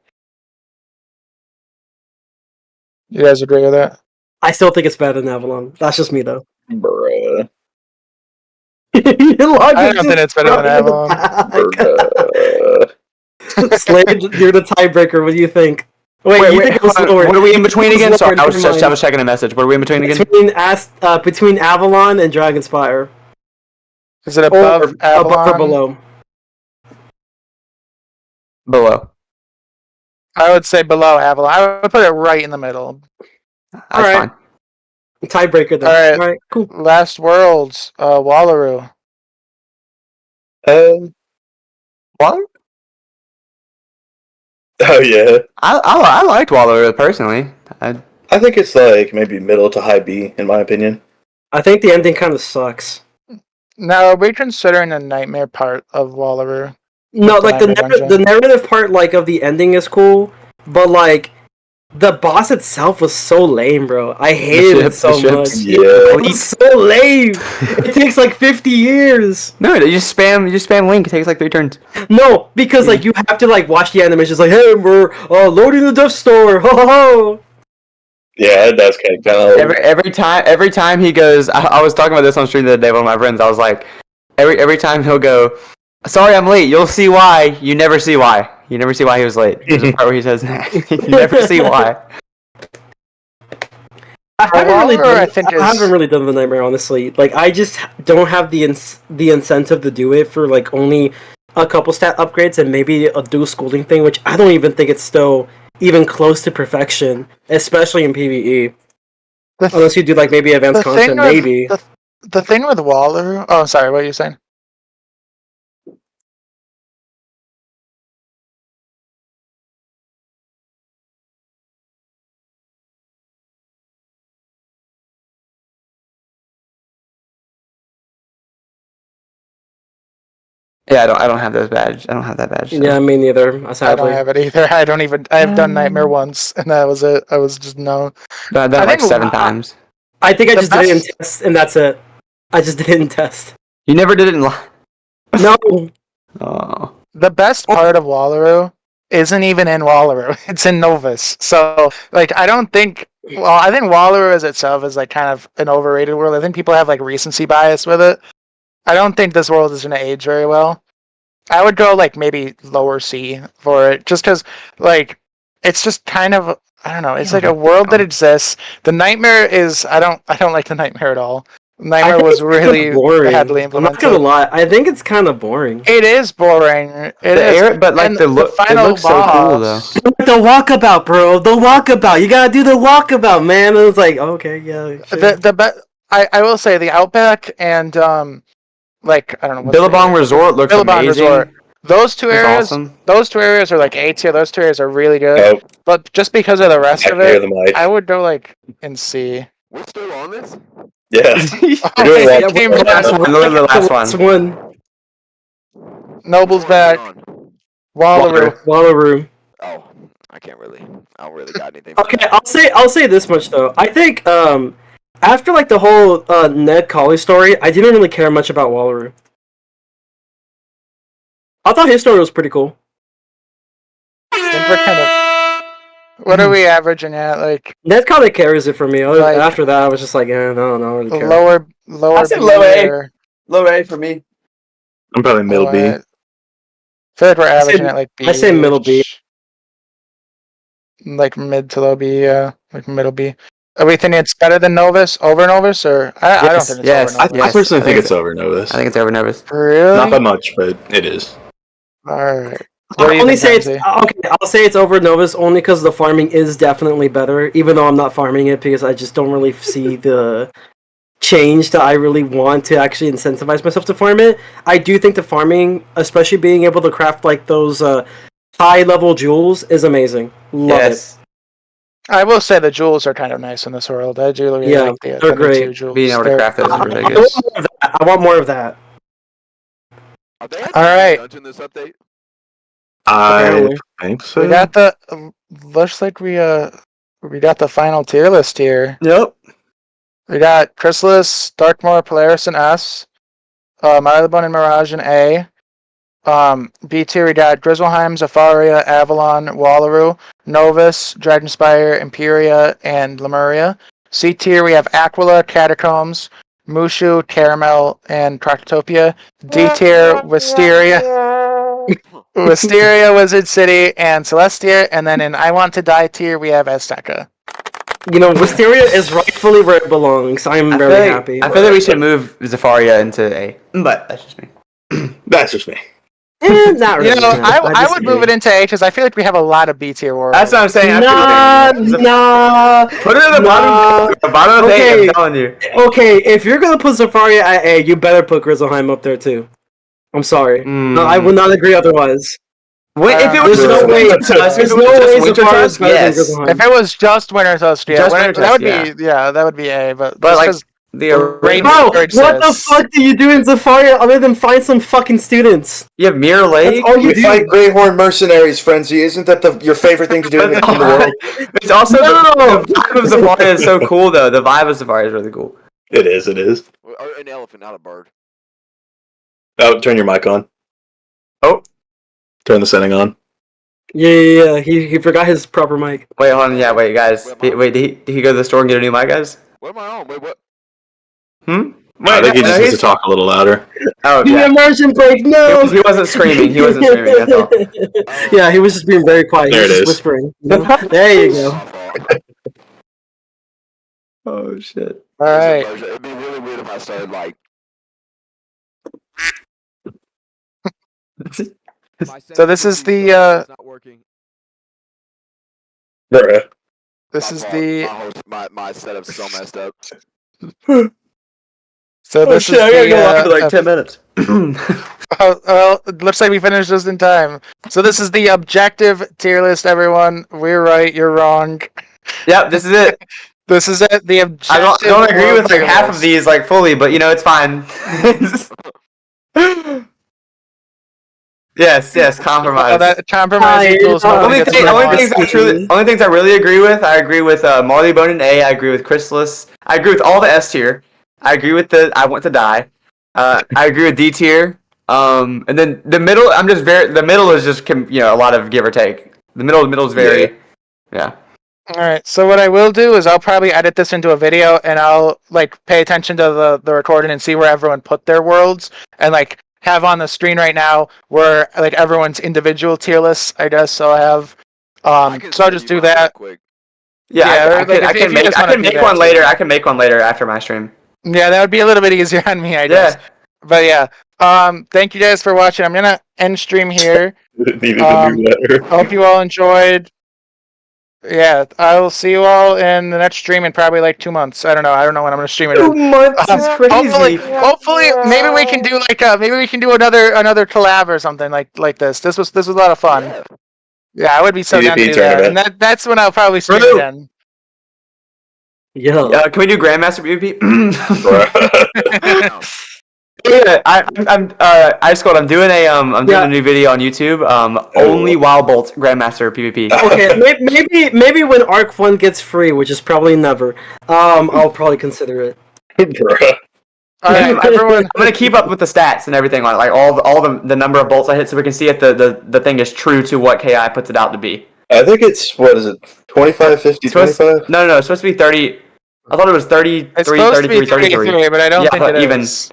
You guys agree with that? I still think it's better than Avalon. That's just me though. Bruh. I don't think it's better than Avalon. Slade, you're the tiebreaker. What do you think? Wait, you think it was hold on. lower? What are we in between It was again? Sorry, lower, never I mind. was checking a message. What are we in between again? Between Avalon and Dragonspire. Is it above Or Avalon? above or below? Below. I would say below Avalon. I would put it right in the middle. That's Alright. fine. Tiebreaker then. Alright. Alright, cool. Last Worlds, Wallaroo. Waller? Oh yeah. I liked Waller personally. I think it's like maybe middle to high B in my opinion. I think the ending kind of sucks. Now, are we considering the nightmare part of Wallaroo? No, The like Nightmare Dungeon. the narrative part, like of the ending, is cool, but like the boss itself was so lame, bro. I hated it so much. Yeah. It was so lame. It takes like 50 years. No, you just spam Link. It takes like 3 turns. No, because like you have to like watch the animations, like, hey, we're loading the Death Star. Ho ho ho. Yeah, that's kind of Every time he goes, I was talking about this on stream the other day with my friends. I was like, every time he'll go, sorry I'm late. You'll see why. You never see why. You never see why he was late. There's a part where he says that. You never see why. I Wallaroo, haven't really done the nightmare, honestly. Like, I just don't have the incentive to do it for like only a couple stat upgrades and maybe a dual schooling thing, which I don't even think it's still even close to perfection, especially in PvE. Unless you do like maybe advanced content, maybe. The thing with Wallaroo. Oh, sorry. What are you saying? Yeah, I don't have those badge. I don't have that badge. So. Yeah, me neither. I don't have it either. I've done Nightmare once, and that was it. I was just no. I've done it like 7 times. I think I The just did it in test, and that's it. I just did it in test. You never did it in live. No. Oh. The best part of Wallaroo isn't even in Wallaroo. It's in Novus. So, like, I don't think. Well, I think Wallaroo as itself is like kind of an overrated world. I think people have like recency bias with it. I don't think this world is going to age very well. I would go like maybe lower C for it, just because like it's just kind of, I don't know. It's like a world that exists. The nightmare is I don't like the nightmare at all. Nightmare was really badly I'm not implemented. gonna lie. I think it's kind of boring. It is boring. But like And the look, it final looks so cool though. boss. The walkabout, bro. The walkabout. You gotta do the walkabout, man. And it's like, okay, yeah. Sure. I will say the Outback and like I don't know. what's the Billabong area? Resort looks Billabong amazing. Resort. Those two It's areas. awesome. Those two areas are like A tier. Those two areas are really good. Oh, But just because of the rest I of can hear it, the mic. I would go like in C. We're still on this? Yeah. Oh, doing it well. came we're back. Literally the last one. Noble's Which one are back. we on? Wallaroo. Wallaroo. Oh, I don't really got anything. Okay, I'll say this much though. I think after like the whole Ned Colley story, I didn't really care much about Wallaroo. I thought his story was pretty cool. I think we're kind of. What are we averaging at? Like Ned kind of carries it for me. Like- After that, I was just like, yeah, no, I don't really care. lower. I said B low A. or- Low A for me. I'm probably middle B. I feel like we're I say- averaging at like B. I say middle B. Like mid to low B, yeah. Like middle B. Are we thinking it's better than Novus? Over Novus? Or I don't Yes, think it's yes, over Novus. I personally I think think it's over Novus. I think it's over Novus. Really? Not by much, but it is. Alright. I'll only say I'll say it's over Novus only because the farming is definitely better, even though I'm not farming it because I just don't really see the change that I really want to actually incentivize myself to farm it. I do think the farming, especially being able to craft like those high level jewels, is amazing. Love it. I will say the jewels are kind of nice in this world. I do really Yeah, like they're the great. two jewels. Being able to craft those is really I good. want more of that. I want more of that. Are they All right. dungeon this update? I Apparently. think so. We got the looks like we got the final tier list here. Yep. We got Chrysalis, Darkmoor, Polaris, and S. Marylebone and Mirage in A. B tier we got Grizzleheim, Zafaria, Avalon, Wallaroo, Novus, Dragonspire, Imperia, and Lemuria. C tier we have Aquila, Catacombs, Mushu, Caramel, and Croctopia. D tier Wisteria. Wisteria, Wizard City, and Celestia, and then in I Want to Die tier we have Azteca. You know, Wisteria is rightfully where it belongs. I'm very happy. I feel like we should move Zafaria into A, but that's just me. That's just me. Not really. You know, no, I would move it into A because I feel like we have a lot of B tier worlds. That's what I'm saying. Nah. Put it at the bottom of A, I'm telling you. Okay, if you're gonna put Zafaria at A, you better put Grizzleheim up there too. I'm sorry. No, I will not agree otherwise. Wait, if it was There's no way. There's no way Zafaria's better than Grizzleheim. If it was just Winter Tusk, yeah, Just Winter that would Tusk, be that would be A. But like just the Bro, what the fuck do you do in Zafaria other than find some fucking students? You have Mirror Lake. That's all you We do. fight Greyhorn mercenaries, Frenzy. Isn't that your favorite thing to do in the world? It's also the vibe of Zafaria is so cool though. The vibe of Zafaria is really cool. It is. It is. An elephant, not a bird. Oh, turn your mic on. Oh. Turn the setting on. Yeah. He forgot his proper mic. Wait, hold on. Yeah, wait, guys. Wait, did he go to the store and get a new mic, guys? What am I on? Wait, what? I think he just needs to talk a little louder. Oh, The yeah. immersion break, no! He wasn't screaming. He wasn't screaming. That's all. Yeah, he was just being very quiet. There He was it just is. whispering. You know? There you go. Oh shit. all right. It'd be really weird if I started like. So this is the It's not working. Bruh. this is the My setup's so messed up. so this is I gotta the go off for like 10 minutes. oh, well, it looks like we finished just in time. So this is the objective tier list, everyone. We're right, you're wrong. Yep, this is it. This is it. The objective. I don't agree with like tier half list. of these like fully, but you know it's fine. Yes, compromise. That compromise equals nobody Only, gets thing, rid only, of. only things I really agree with. I agree with Marley Bone in A. I agree with Chrysalis. I agree with all the S tier. I agree with the I Want to Die. I agree with D tier. And then the middle. The middle is just a lot of give or take. The middle is very yeah. All right. So what I will do is I'll probably edit this into a video, and I'll like pay attention to the recording and see where everyone put their worlds, and like have on the screen right now where like everyone's individual tier lists. I guess so. I have. So I'll just do that. Quick. Yeah, Yeah, I can make one later. I can make one later after my stream. Yeah, that would be a little bit easier on me, I guess. Yeah. But yeah. Thank you guys for watching. I'm gonna end stream here. Needed a new letter. Hope you all enjoyed. Yeah, I will see you all in the next stream in probably like 2 months. I don't know when I'm gonna stream it. 2 months is crazy. Hopefully, maybe we can do like maybe we can do another collab or something like this. This was a lot of fun. Yeah, I would be so down to do that. And that's when I'll probably stream again. Yo. Can we do Grandmaster PvP? Bruh. Yeah, I'm IceGold. I'm doing a new video on YouTube. Only Wild Bolt Grandmaster PvP. Okay, maybe when Arc 1 gets free, which is probably never, I'll probably consider it. Bruh. All right, everyone. I'm gonna keep up with the stats and everything on it, like all the number of bolts I hit, so we can see if the thing is true to what KI puts it out to be. I think it's, what is it, 25, 50, 25? No, it's supposed to be 30. I thought it was 33, It's supposed 33, to be 33. 33, but I don't think it even. is.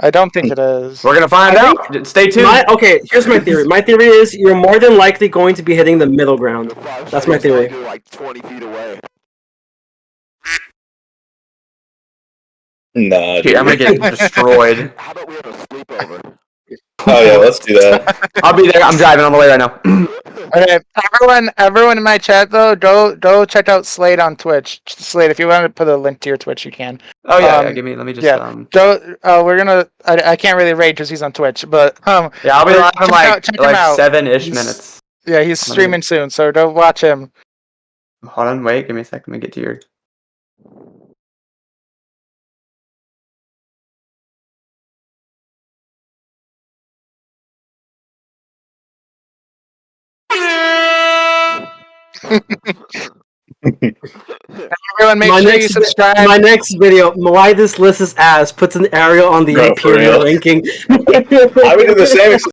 I don't think it is. We're gonna find I out. Stay tuned. Okay, here's my theory. My theory is you're more than likely going to be hitting the middle ground. That's my theory. Like 20 feet away. Nah, Dude, I'm gonna get destroyed. How about we have a sleepover? Oh yeah, let's do that. I'll be there. I'm driving on the way right now. Okay, everyone in my chat though, go check out Slade on Twitch. Slade, if you want to put a link to your Twitch, you can. Oh yeah, let me just. We're gonna. I can't really raid because he's on Twitch, but Yeah, I'll be live in like check him out. 7-ish minutes. Yeah, he's streaming soon, so don't watch him. Hold on, wait, give me a sec. Let me get to your. Everyone, make sure you subscribe. My next video, why this list is ass, puts an arrow on the Bro, for Imperial real. ranking. I would do the same.